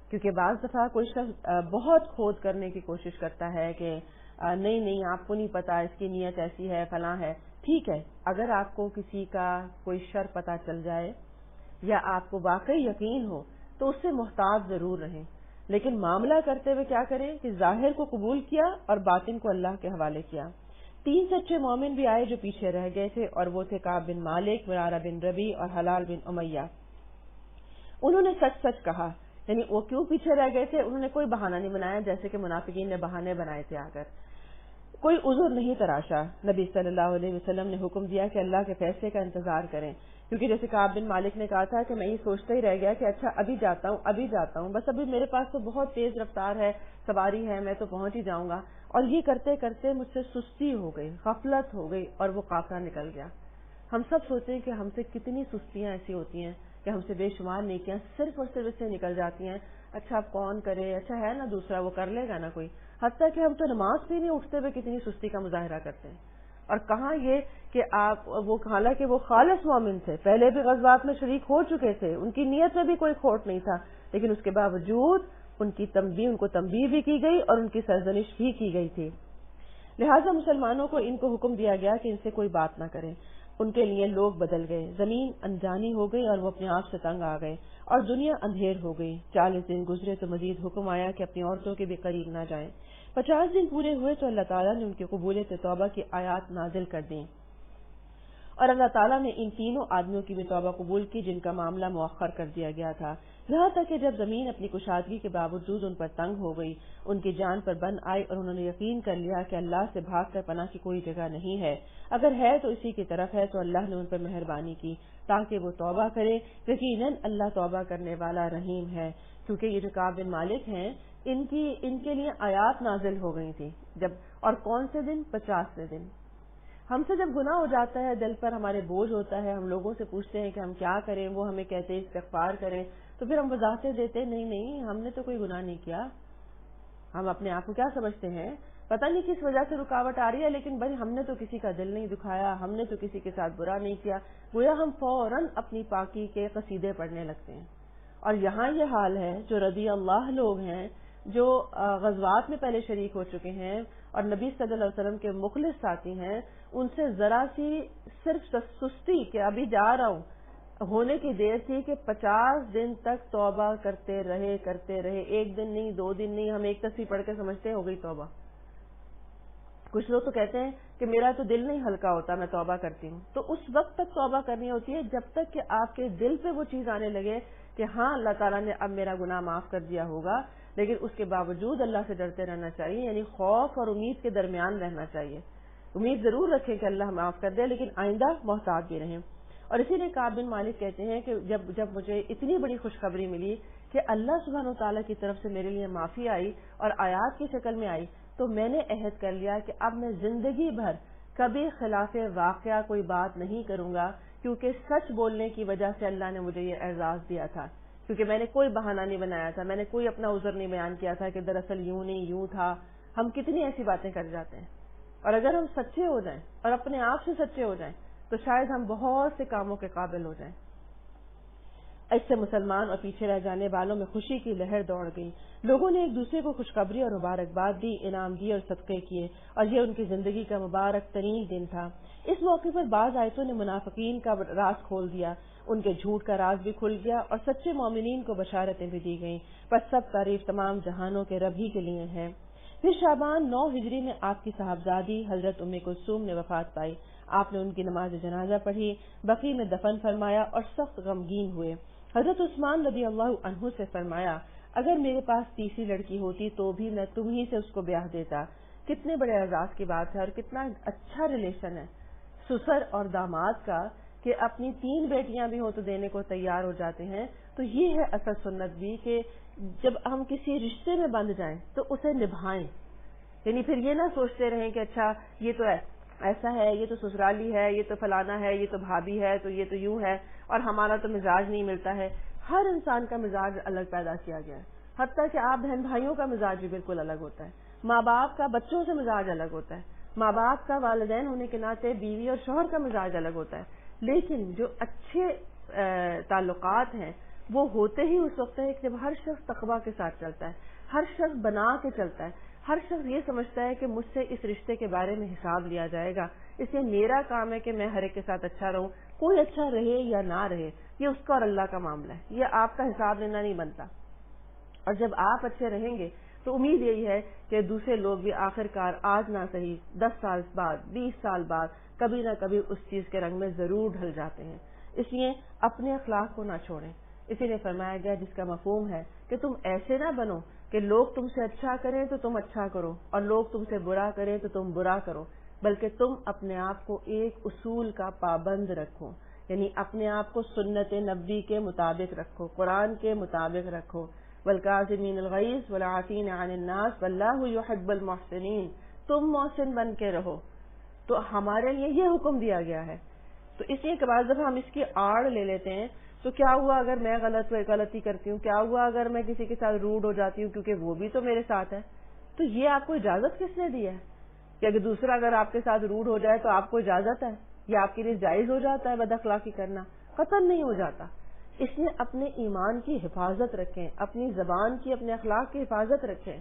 کیونکہ بعض دفعہ کوئی شخص بہت کھود کرنے کی کوشش کرتا ہے کہ نہیں آپ کو نہیں پتا، اس کی نیت ایسی ہے، فلاں ہے. ٹھیک ہے، اگر آپ کو کسی کا کوئی شر پتا چل جائے یا آپ کو واقعی یقین ہو تو اس سے محتاط ضرور رہیں، لیکن معاملہ کرتے ہوئے کیا کریں کہ ظاہر کو قبول کیا اور باطن کو اللہ کے حوالے کیا. 3 سچے مومن بھی آئے جو پیچھے رہ گئے تھے اور وہ تھے کعب بن مالک، مرارہ بن ربیع اور حلال بن امیہ. انہوں نے سچ سچ کہا. یعنی وہ کیوں پیچھے رہ گئے تھے؟ انہوں نے کوئی بہانہ نہیں بنایا جیسے کہ منافقین نے بہانے بنائے تھے. آ کر کوئی عذر نہیں تراشا. نبی صلی اللہ علیہ وسلم نے حکم دیا کہ اللہ کے فیصلے کا انتظار کریں، کیونکہ جیسے کعب بن مالک نے کہا تھا کہ میں یہ سوچتا ہی رہ گیا کہ اچھا ابھی جاتا ہوں، بس ابھی میرے پاس تو بہت تیز رفتار ہے، سواری ہے، میں تو پہنچ ہی جاؤں گا. اور یہ کرتے کرتے مجھ سے سستی ہو گئی، غفلت ہو گئی اور وہ قافلہ نکل گیا. ہم سب سوچیں کہ ہم سے کتنی سستیاں ایسی ہوتی ہیں کہ ہم سے بے شمار نیکیاں صرف اور صرف اس سے نکل جاتی ہیں. اچھا اب کون کرے، اچھا ہے نا دوسرا وہ کر لے گا نا کوئی. حتیٰ کہ ہم تو نماز بھی نہیں اٹھتے ہوئے کتنی سستی کا مظاہرہ کرتے ہیں. اور کہاں یہ کہ آپ وہ، حالانکہ وہ خالص مومن تھے، پہلے بھی غزوات میں شریک ہو چکے تھے، ان کی نیت میں بھی کوئی کھوٹ نہیں تھا، لیکن اس کے باوجود ان کو تنبیہ بھی کی گئی اور ان کی سرزنش بھی کی گئی تھی. لہٰذا مسلمانوں کو ان کو حکم دیا گیا کہ ان سے کوئی بات نہ کریں. ان کے لیے لوگ بدل گئے، زمین انجانی ہو گئی اور وہ اپنے آپ سے تنگ آ گئے اور دنیا اندھیر ہو گئی. 40 دن گزرے تو مزید حکم آیا کہ اپنی عورتوں کے بھی قریب نہ جائیں. 50 دن پورے ہوئے تو اللہ تعالیٰ نے ان کی قبولیت توبہ کی آیات نازل کر دیں اور اللہ تعالیٰ نے ان تینوں آدمیوں کی بھی توبہ قبول کی جن کا معاملہ مؤخر کر دیا گیا تھا. یہاں تک کہ جب زمین اپنی کشادگی کے باوجود ان پر تنگ ہو گئی، ان کی جان پر بن آئی اور انہوں نے یقین کر لیا کہ اللہ سے بھاگ کر پناہ کی کوئی جگہ نہیں ہے، اگر ہے تو اسی کی طرف ہے، تو اللہ نے ان پر مہربانی کی تاکہ وہ توبہ کرے. یقیناً اللہ توبہ کرنے والا رحیم ہے. کیونکہ یہ جو کعب بن مالک ہیں ان کے لیے آیات نازل ہو گئی تھی جب، اور کون سے دن؟ 50ویں دن. ہم سے جب گناہ ہو جاتا ہے، دل پر ہمارے بوجھ ہوتا ہے، ہم لوگوں سے پوچھتے ہیں کہ ہم کیا کریں، وہ ہمیں کہتے ہیں استغفار کریں، تو پھر ہم وضاحتیں دیتے نہیں ہم نے تو کوئی گناہ نہیں کیا. ہم اپنے آپ کو کیا سمجھتے ہیں؟ پتہ نہیں کس وجہ سے رکاوٹ آ رہی ہے، لیکن بھائی ہم نے تو کسی کا دل نہیں دکھایا، ہم نے تو کسی کے ساتھ برا نہیں کیا. گویا ہم فوراً اپنی پاکی کے قصیدے پڑھنے لگتے ہیں. اور یہاں یہ حال ہے جو رضی اللہ لوگ ہیں، جو غزوات میں پہلے شریک ہو چکے ہیں اور نبی صلی اللہ علیہ وسلم کے مخلص ساتھی ہیں، ان سے ذرا سی صرف سستی کہ ابھی جا رہا ہوں ہونے کی دیر تھی کہ 50 دن تک توبہ کرتے رہے. 1 دن نہیں، 2 دن نہیں، ہم ایک تصویر پڑھ کے سمجھتے ہیں ہو گئی توبہ. کچھ لوگ تو کہتے ہیں کہ میرا تو دل نہیں ہلکا ہوتا، میں توبہ کرتی ہوں. تو اس وقت تک توبہ کرنی ہوتی ہے جب تک کہ آپ کے دل پہ وہ چیز آنے لگے کہ ہاں اللہ تعالیٰ نے اب میرا گناہ معاف کر دیا ہوگا، لیکن اس کے باوجود اللہ سے ڈرتے رہنا چاہیے. یعنی خوف اور امید کے درمیان رہنا چاہیے. امید ضرور رکھیں کہ اللہ معاف کر دے، لیکن آئندہ محتاط بھی رہیں. اور اسی لیے کعب بن مالک کہتے ہیں کہ جب مجھے اتنی بڑی خوشخبری ملی کہ اللہ سبحانہ و تعالیٰ کی طرف سے میرے لیے معافی آئی اور آیات کی شکل میں آئی، تو میں نے عہد کر لیا کہ اب میں زندگی بھر کبھی خلاف واقعہ کوئی بات نہیں کروں گا، کیونکہ سچ بولنے کی وجہ سے اللہ نے مجھے یہ اعزاز دیا تھا. کیونکہ میں نے کوئی بہانہ نہیں بنایا تھا، میں نے کوئی اپنا عذر نہیں بیان کیا تھا کہ دراصل یوں نہیں یوں تھا. ہم کتنی ایسی باتیں کر جاتے ہیں. اور اگر ہم سچے ہو جائیں اور اپنے آپ سے سچے ہو جائیں تو شاید ہم بہت سے کاموں کے قابل ہو جائیں۔ اس سے مسلمان اور پیچھے رہ جانے والوں میں خوشی کی لہر دوڑ گئی۔ لوگوں نے ایک دوسرے کو خوشخبری اور مبارکباد دی، انعام دیے اور صدقے کیے، اور یہ ان کی زندگی کا مبارک ترین دن تھا۔ اس موقع پر بعض آیتوں نے منافقین کا راز کھول دیا، ان کے جھوٹ کا راز بھی کھل گیا، اور سچے مومنین کو بشارتیں بھی دی گئیں۔ بس سب تعریف تمام جہانوں کے رب ہی کے لیے ہے۔ پھر شعبان 9 ہجری میں آپ کی صاحبزادی حضرت ام کلثوم نے وفات پائی۔ آپ نے ان کی نماز جنازہ پڑھی، بقیع میں دفن فرمایا اور سخت غمگین ہوئے۔ حضرت عثمان رضی اللہ عنہ سے فرمایا، اگر میرے پاس تیسری لڑکی ہوتی تو بھی میں تم ہی سے اس کو بیاہ دیتا۔ کتنے بڑے اعزاز کی بات ہے اور کتنا اچھا ریلیشن ہے سسر اور داماد کا کہ اپنی 3 بیٹیاں بھی ہوں تو دینے کو تیار ہو جاتے ہیں۔ تو یہ ہے اصل سنت بھی کہ جب ہم کسی رشتے میں بندھ جائیں تو اسے نبھائیں، یعنی پھر یہ نہ سوچتے رہیں کہ اچھا یہ تو ایسا ہے، یہ تو سسرالی ہے، یہ تو فلانا ہے، یہ تو بھابھی ہے، تو یہ تو یوں ہے، اور ہمارا تو مزاج نہیں ملتا ہے۔ ہر انسان کا مزاج الگ پیدا کیا گیا ہے، حتیٰ کہ آپ بہن بھائیوں کا مزاج بھی بالکل الگ ہوتا ہے، ماں باپ کا بچوں سے مزاج الگ ہوتا ہے، ماں باپ کا والدین ہونے کے ناطے بیوی اور شوہر کا مزاج الگ ہوتا ہے، لیکن جو اچھے تعلقات ہیں وہ ہوتے ہی اس وقت ہے جب ہر شخص تقویٰ کے ساتھ چلتا ہے، ہر شخص بنا کے چلتا ہے، ہر شخص یہ سمجھتا ہے کہ مجھ سے اس رشتے کے بارے میں حساب لیا جائے گا، اس لیے میرا کام ہے کہ میں ہر ایک کے ساتھ اچھا رہوں، کوئی اچھا رہے یا نہ رہے یہ اس کا اور اللہ کا معاملہ ہے، یہ آپ کا حساب لینا نہیں بنتا۔ اور جب آپ اچھے رہیں گے تو امید یہی ہے کہ دوسرے لوگ بھی آخر کار آج نہ صحیح 10 سال بعد 20 سال بعد کبھی نہ کبھی اس چیز کے رنگ میں ضرور ڈھل جاتے ہیں۔ اس لیے اپنے اخلاق کو نہ چھوڑیں، اسی لیے فرمایا گیا جس کا مفہوم ہے کہ تم ایسے نہ بنو کہ لوگ تم سے اچھا کریں تو تم اچھا کرو اور لوگ تم سے برا کریں تو تم برا کرو، بلکہ تم اپنے آپ کو ایک اصول کا پابند رکھو، یعنی اپنے آپ کو سنت نبوی کے مطابق رکھو، قرآن کے مطابق رکھو۔ والکاظمین الغیظ والعافین عن الناس واللہ یحب المحسنین، تم محسن بن کے رہو۔ تو ہمارے لیے یہ حکم دیا گیا ہے۔ تو اس لیے کہ بعض دفعہ ہم اس کی آڑ لے لیتے ہیں، تو کیا ہوا اگر میں غلطی کرتی ہوں، کیا ہوا اگر میں کسی کے ساتھ روڈ ہو جاتی ہوں کیونکہ وہ بھی تو میرے ساتھ ہے۔ تو یہ آپ کو اجازت کس نے دی ہے کہ اگر دوسرا اگر آپ کے ساتھ روڈ ہو جائے تو آپ کو اجازت ہے، یہ آپ کے لیے جائز ہو جاتا ہے بد اخلاقی کرنا؟ قطعاً نہیں ہو جاتا۔ اس لیے اپنے ایمان کی حفاظت رکھیں، اپنی زبان کی، اپنے اخلاق کی حفاظت رکھیں۔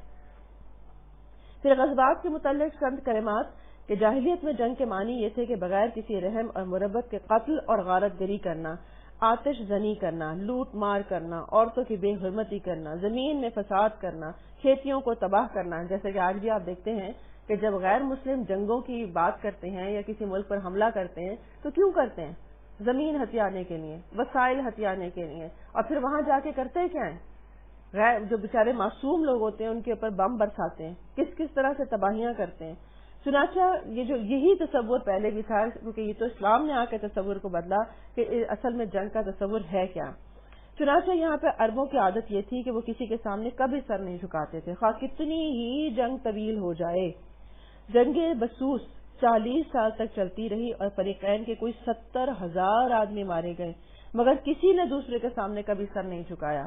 پھر غزوات کے متعلق چند کلمات کہ جاہلیت میں جنگ کے معنی یہ تھے کہ بغیر کسی رحم اور مربت کے قتل اور غارت گری کرنا، آتش زنی کرنا، لوٹ مار کرنا، عورتوں کی بے حرمتی کرنا، زمین میں فساد کرنا، کھیتیوں کو تباہ کرنا۔ جیسے کہ آج بھی آپ دیکھتے ہیں کہ جب غیر مسلم جنگوں کی بات کرتے ہیں یا کسی ملک پر حملہ کرتے ہیں تو کیوں کرتے ہیں؟ زمین ہتھیانے کے لیے، وسائل ہتھیانے کے لیے، اور پھر وہاں جا کے کرتے کیا ہیں؟ غیر جو بیچارے معصوم لوگ ہوتے ہیں ان کے اوپر بم برساتے ہیں، کس طرح سے تباہیاں کرتے ہیں۔ چنانچہ یہی تصور پہلے بھی تھا، کیونکہ یہ تو اسلام نے آ کے تصور کو بدلا کہ اصل میں جنگ کا تصور ہے کیا۔ چنانچہ یہاں پہ عربوں کی عادت یہ تھی کہ وہ کسی کے سامنے کبھی سر نہیں جھکاتے تھے، خواہ کتنی ہی جنگ طویل ہو جائے۔ جنگ بسوس 40 سال تک چلتی رہی اور فریقین کے کوئی 70,000 آدمی مارے گئے، مگر کسی نے دوسرے کے سامنے کبھی سر نہیں جھکایا۔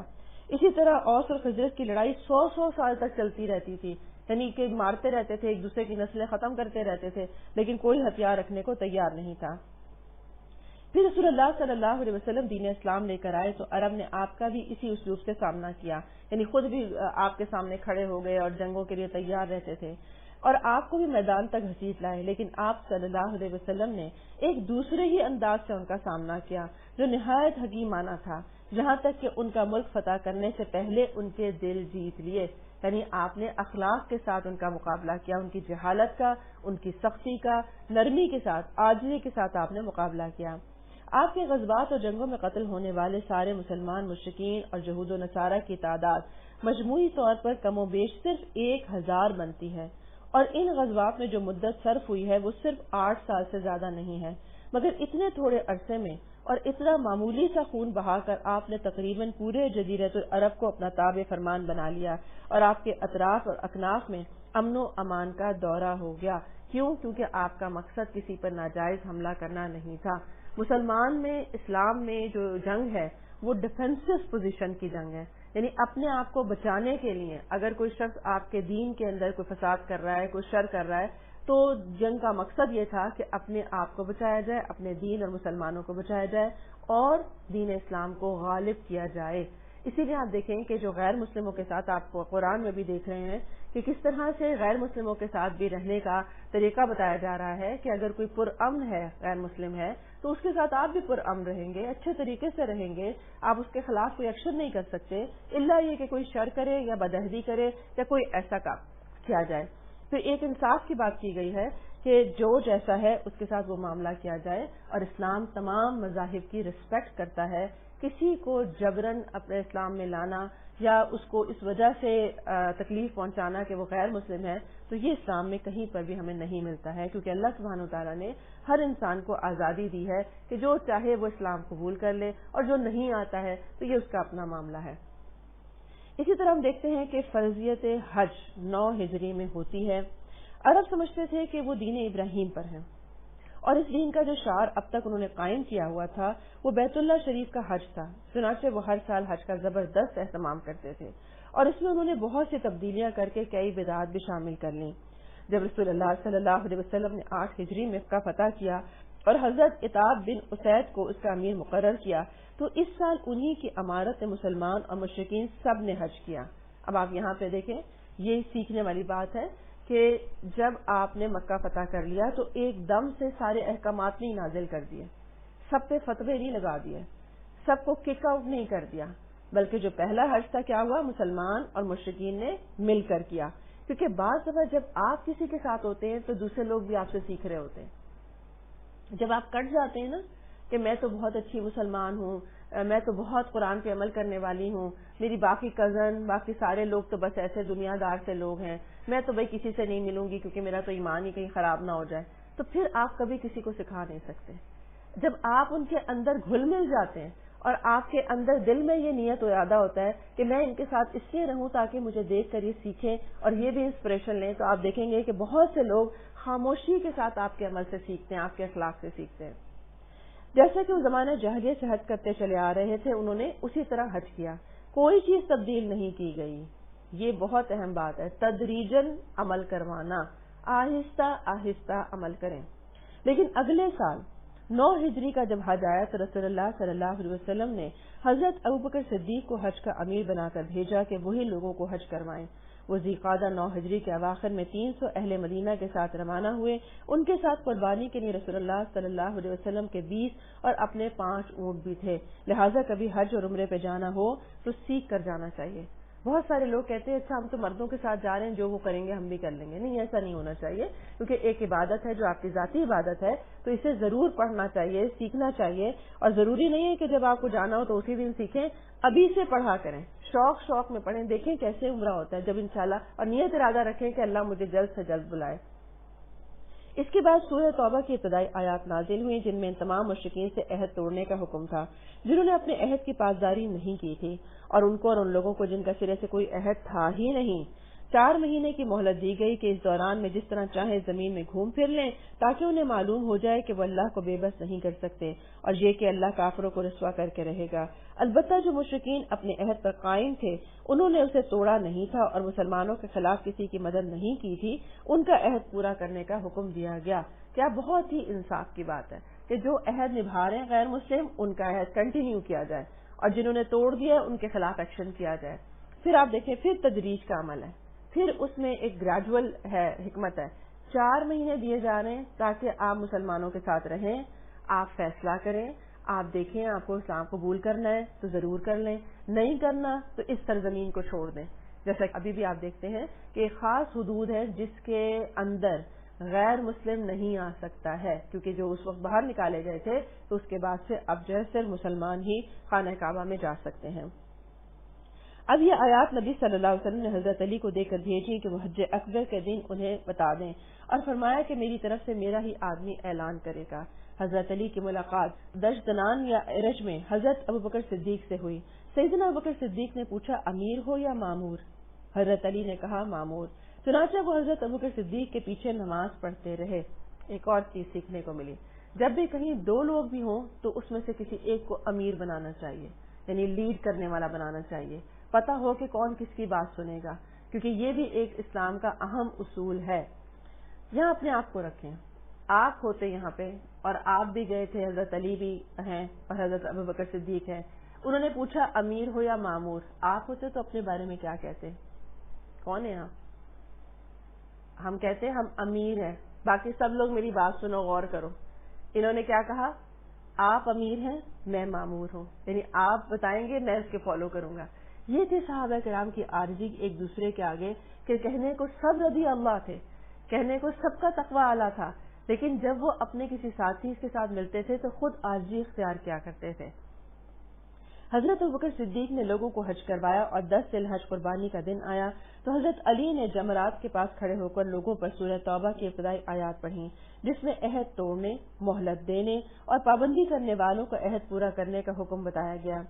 اسی طرح اوس اور خزرج کی لڑائی 100 سال تک چلتی رہتی تھی، یعنی کہ مارتے رہتے تھے، ایک دوسرے کی نسلیں ختم کرتے رہتے تھے، لیکن کوئی ہتھیار رکھنے کو تیار نہیں تھا۔ پھر رسول اللہ صلی اللہ علیہ وسلم دین اسلام لے کر آئے تو عرب نے آپ کا بھی اسی اسلوب سے سامنا کیا، یعنی خود بھی آپ کے سامنے کھڑے ہو گئے اور جنگوں کے لیے تیار رہتے تھے اور آپ کو بھی میدان تک گھسیٹ لائے، لیکن آپ صلی اللہ علیہ وسلم نے ایک دوسرے ہی انداز سے ان کا سامنا کیا جو نہایت حکیمانہ تھا، جہاں تک کہ ان کا ملک فتح کرنے سے پہلے ان کے دل جیت لیے، یعنی آپ نے اخلاق کے ساتھ ان کا مقابلہ کیا، ان کی جہالت کا، ان کی سختی کا، نرمی کے ساتھ، عاجزی کے ساتھ آپ نے مقابلہ کیا۔ آپ کے غزوات اور جنگوں میں قتل ہونے والے سارے مسلمان مشرکین اور یہود و نصارہ کی تعداد مجموعی طور پر کم و بیش صرف 1000 بنتی ہے، اور ان غزوات میں جو مدت صرف ہوئی ہے وہ صرف 8 سال سے زیادہ نہیں ہے، مگر اتنے تھوڑے عرصے میں اور اتنا معمولی سا خون بہا کر آپ نے تقریباً پورے جزیرۃ العرب کو اپنا تابع فرمان بنا لیا اور آپ کے اطراف اور اکناف میں امن و امان کا دورہ ہو گیا۔ کیوں؟ کیونکہ آپ کا مقصد کسی پر ناجائز حملہ کرنا نہیں تھا۔ مسلمان میں، اسلام میں جو جنگ ہے وہ ڈیفینسو پوزیشن کی جنگ ہے، یعنی اپنے آپ کو بچانے کے لیے اگر کوئی شخص آپ کے دین کے اندر کوئی فساد کر رہا ہے، کوئی شر کر رہا ہے تو جنگ کا مقصد یہ تھا کہ اپنے آپ کو بچایا جائے، اپنے دین اور مسلمانوں کو بچایا جائے اور دین اسلام کو غالب کیا جائے۔ اسی لیے آپ دیکھیں کہ جو غیر مسلموں کے ساتھ آپ کو قرآن میں بھی دیکھ رہے ہیں کہ کس طرح سے غیر مسلموں کے ساتھ بھی رہنے کا طریقہ بتایا جا رہا ہے کہ اگر کوئی پرامن ہے، غیر مسلم ہے، تو اس کے ساتھ آپ بھی پرامن رہیں گے، اچھے طریقے سے رہیں گے، آپ اس کے خلاف کوئی ایکشن نہیں کر سکتے الا یہ کہ کوئی شر کرے یا بدعہدی کرے یا کوئی ایسا کام کیا جائے۔ تو ایک انصاف کی بات کی گئی ہے کہ جو جیسا ہے اس کے ساتھ وہ معاملہ کیا جائے، اور اسلام تمام مذاہب کی رسپیکٹ کرتا ہے۔ کسی کو جبراً اپنے اسلام میں لانا یا اس کو اس وجہ سے تکلیف پہنچانا کہ وہ غیر مسلم ہے، تو یہ اسلام میں کہیں پر بھی ہمیں نہیں ملتا ہے، کیونکہ اللہ سبحانہ وتعالیٰ نے ہر انسان کو آزادی دی ہے کہ جو چاہے وہ اسلام قبول کر لے، اور جو نہیں آتا ہے تو یہ اس کا اپنا معاملہ ہے۔ اسی طرح ہم دیکھتے ہیں کہ فرضیت حج 9 ہجری میں ہوتی ہے۔ عرب سمجھتے تھے کہ وہ دین ابراہیم پر ہیں، اور اس دین کا جو شعار اب تک انہوں نے قائم کیا ہوا تھا وہ بیت اللہ شریف کا حج تھا، چنانچہ وہ ہر سال حج کا زبردست اہتمام کرتے تھے، اور اس میں انہوں نے بہت سی تبدیلیاں کر کے کئی بدعات بھی شامل کر لیں۔ جب رسول اللہ صلی اللہ علیہ وسلم نے 8 ہجری میں مکہ فتح کیا اور حضرت عتاب بن اسید کو اس کا امیر مقرر کیا، تو اس سال انہی کی امارت مسلمان اور مشرکین سب نے حج کیا۔ اب آپ یہاں پہ دیکھیں، یہ سیکھنے والی بات ہے کہ جب آپ نے مکہ فتح کر لیا تو ایک دم سے سارے احکامات نہیں نازل کر دیے، سب پہ فتوے نہیں لگا دیے، سب کو کک آؤٹ نہیں کر دیا، بلکہ جو پہلا حج تھا کیا ہوا، مسلمان اور مشرکین نے مل کر کیا۔ کیونکہ بعض دفعہ جب آپ کسی کے ساتھ ہوتے ہیں تو دوسرے لوگ بھی آپ سے سیکھ رہے ہوتے ہیں۔ جب آپ کٹ جاتے ہیں نا کہ میں تو بہت اچھی مسلمان ہوں، میں تو بہت قرآن پہ عمل کرنے والی ہوں، میری باقی کزن باقی سارے لوگ تو بس ایسے دنیا دار سے لوگ ہیں، میں تو بھائی کسی سے نہیں ملوں گی کیونکہ میرا تو ایمان ہی کہیں خراب نہ ہو جائے، تو پھر آپ کبھی کسی کو سکھا نہیں سکتے۔ جب آپ ان کے اندر گھل مل جاتے ہیں اور آپ کے اندر دل میں یہ نیت و ارادہ ہوتا ہے کہ میں ان کے ساتھ اس لیے رہوں تاکہ مجھے دیکھ کر یہ سیکھیں اور یہ بھی انسپریشن لیں، تو آپ دیکھیں گے کہ بہت سے لوگ خاموشی کے ساتھ آپ کے عمل سے سیکھتے ہیں، آپ کے اخلاق سے سیکھتے ہیں۔ جیسا کہ وہ زمانہ جاہلیت سے حج کرتے چلے آ رہے تھے، انہوں نے اسی طرح حج کیا، کوئی چیز تبدیل نہیں کی گئی۔ یہ بہت اہم بات ہے، تدریجاً عمل کروانا، آہستہ آہستہ عمل کریں۔ لیکن اگلے سال 9 ہجری کا جب حج آیا تو رسول اللہ صلی اللہ علیہ وسلم نے حضرت ابوبکر صدیق کو حج کا امیر بنا کر بھیجا کہ وہی لوگوں کو حج کروائیں۔ وہ ذیقعدہ 9 ہجری کے اواخر میں 300 اہل مدینہ کے ساتھ روانہ ہوئے۔ ان کے ساتھ قربانی کے لیے رسول اللہ صلی اللہ علیہ وسلم کے 20 اور اپنے 5 اونٹ بھی تھے۔ لہٰذا کبھی حج اور عمرے پہ جانا ہو تو سیکھ کر جانا چاہیے۔ بہت سارے لوگ کہتے ہیں اچھا ہم تو مردوں کے ساتھ جا رہے ہیں، جو وہ کریں گے ہم بھی کر لیں گے۔ نہیں، ایسا نہیں ہونا چاہیے، کیونکہ ایک عبادت ہے جو آپ کی ذاتی عبادت ہے، تو اسے ضرور پڑھنا چاہیے، سیکھنا چاہیے، اور ضروری نہیں ہے کہ جب آپ کو جانا ہو تو اسی دن سیکھیں، ابھی سے پڑھا کریں، شوق میں پڑھیں، دیکھیں کیسے عمرہ ہوتا ہے جب انشاءاللہ، اور نیت ارادہ رکھیں کہ اللہ مجھے جلد سے جلد بلائے۔ اس کے بعد سورہ توبہ کی ابتدائی آیات نازل ہوئی جن میں ان تمام مشرکین سے عہد توڑنے کا حکم تھا جنہوں نے اپنے عہد کی پاسداری نہیں کی تھی، اور ان کو اور ان لوگوں کو جن کا سرے سے کوئی عہد تھا ہی نہیں 4 مہینے کی مہلت دی گئی کہ اس دوران میں جس طرح چاہیں زمین میں گھوم پھر لیں تاکہ انہیں معلوم ہو جائے کہ وہ اللہ کو بے بس نہیں کر سکتے، اور یہ کہ اللہ کافروں کو رسوا کر کے رہے گا۔ البتہ جو مشرکین اپنے عہد پر قائم تھے انہوں نے اسے توڑا نہیں تھا اور مسلمانوں کے خلاف کسی کی مدد نہیں کی تھی، ان کا عہد پورا کرنے کا حکم دیا گیا۔ کیا بہت ہی انصاف کی بات ہے کہ جو عہد نبھا رہے ہیں غیر مسلم ان کا عہد کنٹینیو کیا جائے، اور جنہوں نے توڑ دیا ان کے خلاف ایکشن کیا جائے۔ پھر آپ دیکھیں، پھر تدریج کا عمل ہے، پھر اس میں ایک گریجول ہے، حکمت ہے۔ 4 مہینے دیے جا رہے ہیں تاکہ آپ مسلمانوں کے ساتھ رہیں، آپ فیصلہ کریں، آپ دیکھیں آپ کو اسلام قبول کرنا ہے تو ضرور کر لیں، نہیں کرنا تو اس سرزمین کو چھوڑ دیں۔ جیسا کہ ابھی بھی آپ دیکھتے ہیں کہ ایک خاص حدود ہے جس کے اندر غیر مسلم نہیں آ سکتا ہے، کیونکہ جو اس وقت باہر نکالے گئے تھے تو اس کے بعد سے اب جو ہے صرف مسلمان ہی خانہ کعبہ میں جا سکتے ہیں۔ اب یہ آیات نبی صلی اللہ علیہ وسلم نے حضرت علی کو دے کر بھیجی کہ وہ حج اکبر کے دن انہیں بتا دیں، اور فرمایا کہ میری طرف سے میرا ہی آدمی اعلان کرے گا۔ حضرت علی کی ملاقات دشدنان یا ارج میں حضرت ابوبکر صدیق سے ہوئی۔ سیدنا ابوبکر صدیق نے پوچھا امیر ہو یا مامور؟ حضرت علی نے کہا مامور۔ چنانچہ وہ حضرت ابوبکر صدیق کے پیچھے نماز پڑھتے رہے۔ ایک اور چیز سیکھنے کو ملی، جب بھی کہیں 2 لوگ بھی ہوں تو اس میں سے کسی ایک کو امیر بنانا چاہیے، یعنی لیڈ کرنے والا بنانا چاہیے، پتہ ہو کہ کون کس کی بات سنے گا، کیونکہ یہ بھی ایک اسلام کا اہم اصول ہے۔ یہاں اپنے آپ کو رکھیں. آپ ہوتے یہاں پہ اور آپ بھی گئے تھے, حضرت علی بھی ہیں اور حضرت ابوبکر صدیق ہیں, انہوں نے پوچھا امیر ہو یا مامور, آپ ہوتے تو اپنے بارے میں کیا کہتے؟ کون ہیں آپ؟ ہم کہتے ہیں ہم امیر ہیں. باقی سب لوگ میری بات سنو, غور کرو. انہوں نے کیا کہا؟ آپ امیر ہیں, میں مامور ہوں, یعنی آپ بتائیں گے میں اس کے فالو کروں گا. یہ تھی صحابہ کرام کی عاجزی ایک دوسرے کے آگے, کہ کہنے کو سب رضی اللہ تھے, کہنے کو سب کا تقوی اعلیٰ تھا, لیکن جب وہ اپنے کسی ساتھی کے ساتھ ملتے تھے تو خود عاجزی اختیار کیا کرتے تھے. حضرت ابوبکر صدیق نے لوگوں کو حج کروایا اور 10 ذی الحج قربانی کا دن آیا تو حضرت علی نے جمرات کے پاس کھڑے ہو کر لوگوں پر سورہ توبہ کی ابتدائی آیات پڑھیں, جس میں عہد توڑنے, مہلت دینے اور پابندی کرنے والوں کو عہد پورا کرنے کا حکم بتایا گیا.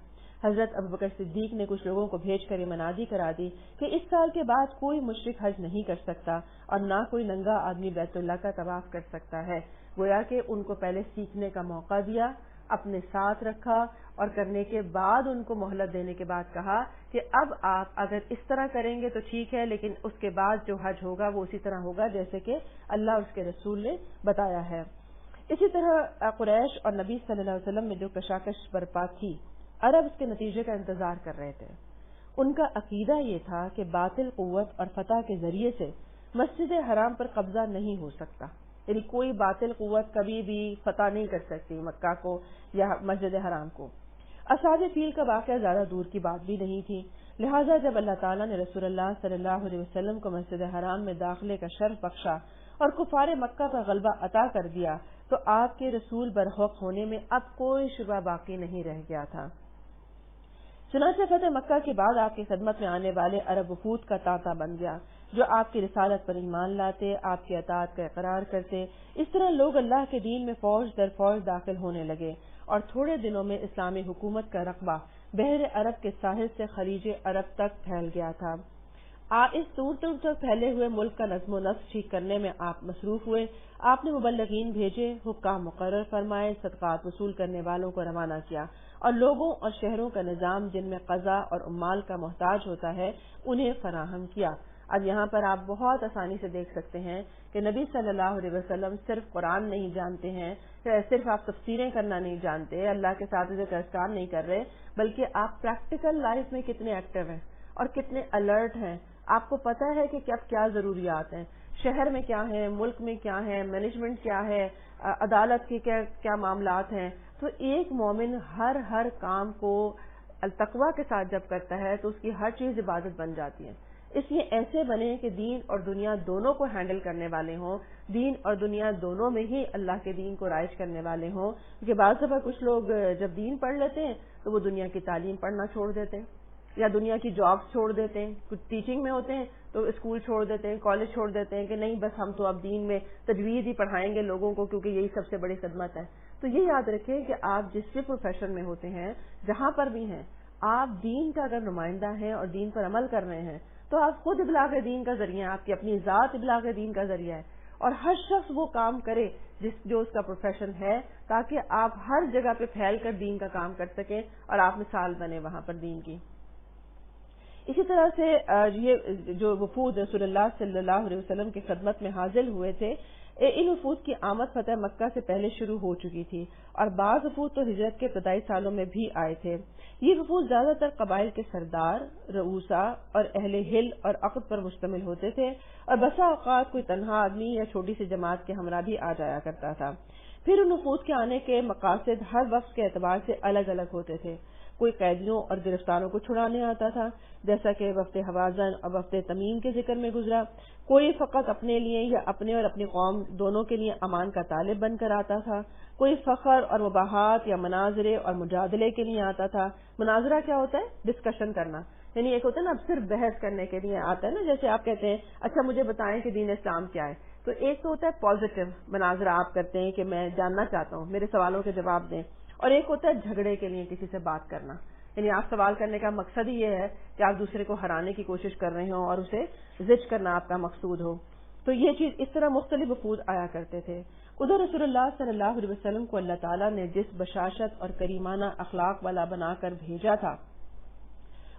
حضرت ابوبکر صدیق نے کچھ لوگوں کو بھیج کر یہ منادی کرا دی کہ اس سال کے بعد کوئی مشرک حج نہیں کر سکتا اور نہ کوئی ننگا آدمی بیت اللہ کا طواف کر سکتا ہے. گویا کہ ان کو پہلے سیکھنے کا موقع دیا, اپنے ساتھ رکھا اور کرنے کے بعد ان کو مہلت دینے کے بعد کہا کہ اب آپ اگر اس طرح کریں گے تو ٹھیک ہے, لیکن اس کے بعد جو حج ہوگا وہ اسی طرح ہوگا جیسے کہ اللہ اور اس کے رسول نے بتایا ہے. اسی طرح قریش اور نبی صلی اللہ علیہ وسلم میں جو کشاکش برپا تھی, عرب اس کے نتیجے کا انتظار کر رہے تھے. ان کا عقیدہ یہ تھا کہ باطل قوت اور فتح کے ذریعے سے مسجد حرام پر قبضہ نہیں ہو سکتا, یعنی کوئی باطل قوت کبھی بھی فتح نہیں کر سکتی مکہ کو یا مسجد حرام کو. اصحاب فیل کا واقعہ زیادہ دور کی بات بھی نہیں تھی, لہٰذا جب اللہ تعالیٰ نے رسول اللہ صلی اللہ علیہ وسلم کو مسجد حرام میں داخلے کا شرف بخشا اور کفار مکہ پر غلبہ عطا کر دیا تو آپ کے رسول برحق ہونے میں اب کوئی شبہ باقی نہیں رہ گیا تھا. چنانچہ فتح مکہ کے بعد آپ کی خدمت میں آنے والے عرب وفود کا تانتا بن گیا, جو آپ کی رسالت پر ایمان لاتے, آپ کی اطاعت کا اقرار کرتے. اس طرح لوگ اللہ کے دین میں فوج در فوج داخل ہونے لگے اور تھوڑے دنوں میں اسلامی حکومت کا رقبہ بحر عرب کے ساحل سے خلیج عرب تک پھیل گیا تھا. اس دور دور تک پھیلے ہوئے ملک کا نظم و نسق ٹھیک کرنے میں آپ مصروف ہوئے. آپ نے مبلغین بھیجے, حکام مقرر فرمائے, صدقات وصول کرنے والوں کو روانہ کیا اور لوگوں اور شہروں کا نظام جن میں قضاء اور عمال کا محتاج ہوتا ہے انہیں فراہم کیا. اب یہاں پر آپ بہت آسانی سے دیکھ سکتے ہیں کہ نبی صلی اللہ علیہ وسلم صرف قرآن نہیں جانتے ہیں, صرف آپ تفسیریں کرنا نہیں جانتے, اللہ کے ساتھ ذکر اذکار نہیں کر رہے, بلکہ آپ پریکٹیکل لائف میں کتنے ایکٹیو ہیں اور کتنے الرٹ ہیں. آپ کو پتہ ہے کہ کیا ضروریات ہیں, شہر میں کیا ہے, ملک میں کیا ہے, مینجمنٹ کیا ہے, عدالت کے کیا معاملات ہیں. تو ایک مومن ہر کام کو التقویٰ کے ساتھ جب کرتا ہے تو اس کی ہر چیز عبادت بن جاتی ہے. اس لیے ایسے بنے کہ دین اور دنیا دونوں کو ہینڈل کرنے والے ہوں, دین اور دنیا دونوں میں ہی اللہ کے دین کو رائج کرنے والے ہوں. کیونکہ بعض دفعہ کچھ لوگ جب دین پڑھ لیتے ہیں تو وہ دنیا کی تعلیم پڑھنا چھوڑ دیتے ہیں یا دنیا کی جابس چھوڑ دیتے ہیں. کچھ ٹیچنگ میں ہوتے ہیں تو اسکول چھوڑ دیتے ہیں, کالج چھوڑ دیتے ہیں کہ نہیں بس ہم تو اب دین میں تجوید ہی پڑھائیں گے لوگوں کو کیونکہ یہی سب سے بڑی خدمت ہے. تو یہ یاد رکھیں کہ آپ جس بھی پروفیشن میں ہوتے ہیں, جہاں پر بھی ہیں, آپ دین کا اگر نمائندہ ہیں اور دین پر عمل کر رہے ہیں تو آپ خود ابلاغ دین کا ذریعہ ہیں, آپ کی اپنی ذات ابلاغ دین کا ذریعہ ہے. اور ہر شخص وہ کام کرے جو اس کا پروفیشن ہے, تاکہ آپ ہر جگہ پہ پھیل کر دین کا کام کر سکیں اور آپ مثال بنے وہاں پر دین کی. اسی طرح سے یہ جو وفود رسول اللہ صلی اللہ علیہ وسلم کی خدمت میں حاضر ہوئے تھے, ان وفود کی آمد فتح مکہ سے پہلے شروع ہو چکی تھی اور بعض وفود تو ہجرت کے ابتدائی سالوں میں بھی آئے تھے. یہ وفود زیادہ تر قبائل کے سردار, رؤوسا اور اہل ہل اور عقد پر مشتمل ہوتے تھے اور بسا اوقات کوئی تنہا آدمی یا چھوٹی سی جماعت کے ہمراہ بھی آ جایا کرتا تھا. پھر ان وفود کے آنے کے مقاصد ہر وقت کے اعتبار سے الگ الگ ہوتے تھے. کوئی قیدیوں اور گرفتاروں کو چھڑانے آتا تھا جیسا کہ وفد حوازن اور وفد تمیم کے ذکر میں گزرا. کوئی فقط اپنے لیے یا اپنے اور اپنی قوم دونوں کے لیے امان کا طالب بن کر آتا تھا. کوئی فخر اور مباحات یا مناظرے اور مجادلے کے لیے آتا تھا. مناظرہ کیا ہوتا ہے؟ ڈسکشن کرنا, یعنی ایک ہوتا ہے نا اب صرف بحث کرنے کے لیے آتا ہے نا, جیسے آپ کہتے ہیں اچھا مجھے بتائیں کہ دین اسلام کیا ہے. تو ایک تو ہوتا ہے پازیٹو مناظرہ آپ کرتے ہیں کہ میں جاننا چاہتا ہوں, میرے سوالوں کے جواب دیں. اور ایک ہوتا ہے جھگڑے کے لیے کسی سے بات کرنا, یعنی آپ سوال کرنے کا مقصد ہی یہ ہے کہ آپ دوسرے کو ہرانے کی کوشش کر رہے ہوں اور اسے زج کرنا آپ کا مقصود ہو. تو یہ چیز اس طرح مختلف وفود آیا کرتے تھے. ادھر رسول اللہ صلی اللہ علیہ وسلم کو اللہ تعالیٰ نے جس بشاشت اور کریمانہ اخلاق والا بنا کر بھیجا تھا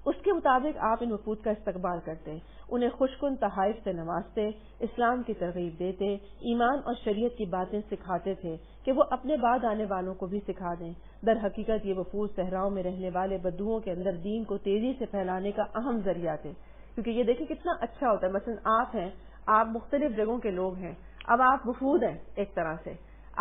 اس کے مطابق آپ ان وفود کا استقبال کرتے، انہیں خوشکن تحائف سے نوازتے، اسلام کی ترغیب دیتے، ایمان اور شریعت کی باتیں سکھاتے تھے کہ وہ اپنے بعد آنے والوں کو بھی سکھا دیں۔ در حقیقت یہ وفود صحراؤں میں رہنے والے بدوؤں کے اندر دین کو تیزی سے پھیلانے کا اہم ذریعہ تھے، کیونکہ یہ دیکھیں کتنا اچھا ہوتا ہے، مثلا آپ ہیں، آپ مختلف جگہوں کے لوگ ہیں، اب آپ وفود ہیں، ایک طرح سے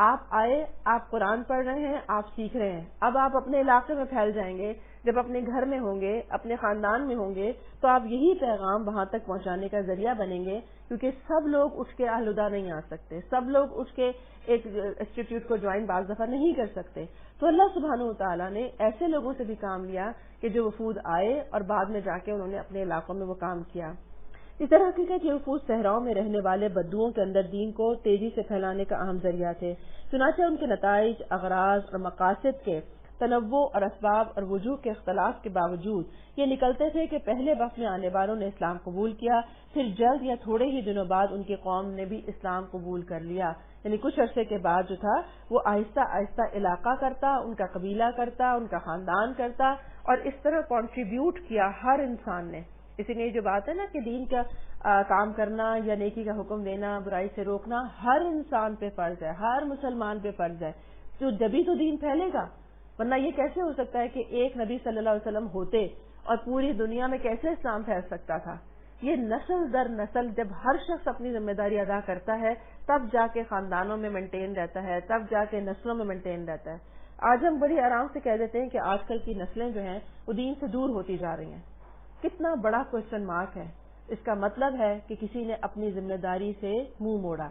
آپ آئے، آپ قرآن پڑھ رہے ہیں، آپ سیکھ رہے ہیں، اب آپ اپنے علاقے میں پھیل جائیں گے، جب اپنے گھر میں ہوں گے، اپنے خاندان میں ہوں گے، تو آپ یہی پیغام وہاں تک پہنچانے کا ذریعہ بنیں گے، کیونکہ سب لوگ اٹھ کے اہلُدا نہیں آ سکتے، سب لوگ اٹھ کے ایک انسٹیٹیوٹ کو جوائن بعض دفعہ نہیں کر سکتے، تو اللہ سبحانہ وتعالیٰ نے ایسے لوگوں سے بھی کام لیا کہ جو وفود آئے اور بعد میں جا کے انہوں نے اپنے علاقوں میں وہ کام کیا۔ اس طرح حقیقت یہ وفود صحراؤں میں رہنے والے بدوؤں کے اندر دین کو تیزی سے پھیلانے کا اہم ذریعہ تھے، چنانچہ ان کے نتائج، اغراض اور مقاصد کے تنوع اور اسباب اور وجوہ کے اختلاف کے باوجود یہ نکلتے تھے کہ پہلے وقت میں آنے والوں نے اسلام قبول کیا، پھر جلد یا تھوڑے ہی دنوں بعد ان کی قوم نے بھی اسلام قبول کر لیا، یعنی کچھ عرصے کے بعد جو تھا وہ آہستہ آہستہ علاقہ کرتا، ان کا قبیلہ کرتا، ان کا خاندان کرتا، اور اس طرح کنٹریبیوٹ کیا ہر انسان نے۔ اسی لیے جو بات ہے نا کہ دین کا کام کرنا یا نیکی کا حکم دینا، برائی سے روکنا ہر انسان پہ فرض ہے، ہر مسلمان پہ فرض ہے، تو جبھی تو دین پھیلے گا، ورنہ یہ کیسے ہو سکتا ہے کہ ایک نبی صلی اللہ علیہ وسلم ہوتے اور پوری دنیا میں کیسے اسلام پھیل سکتا تھا؟ یہ نسل در نسل جب ہر شخص اپنی ذمہ داری ادا کرتا ہے تب جا کے خاندانوں میں مینٹین رہتا ہے، تب جا کے نسلوں میں مینٹین رہتا ہے۔ آج ہم بڑی آرام سے کہہ دیتے ہیں کہ آج کل کی نسلیں جو ہیں وہ دین سے دور ہوتی جا رہی ہیں، کتنا بڑا کوسچن مارک ہے۔ اس کا مطلب ہے کہ کسی نے اپنی ذمہ داری سے منہ موڑا،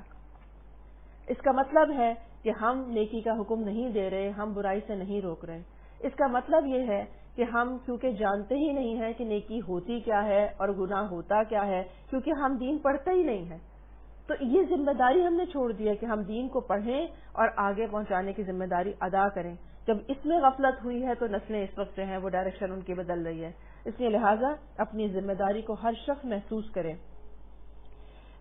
اس کا مطلب ہے کہ ہم نیکی کا حکم نہیں دے رہے، ہم برائی سے نہیں روک رہے، اس کا مطلب یہ ہے کہ ہم کیونکہ جانتے ہی نہیں ہیں کہ نیکی ہوتی کیا ہے اور گناہ ہوتا کیا ہے، کیونکہ ہم دین پڑھتے ہی نہیں ہیں، تو یہ ذمہ داری ہم نے چھوڑ دی ہے کہ ہم دین کو پڑھیں اور آگے پہنچانے کی ذمہ داری ادا کریں۔ جب اس میں غفلت ہوئی ہے تو نسلیں اس وقت جو ہیں وہ ڈائریکشن ان کی بدل رہی ہے، اس لیے لہٰذا اپنی ذمہ داری کو ہر شخص محسوس کرے۔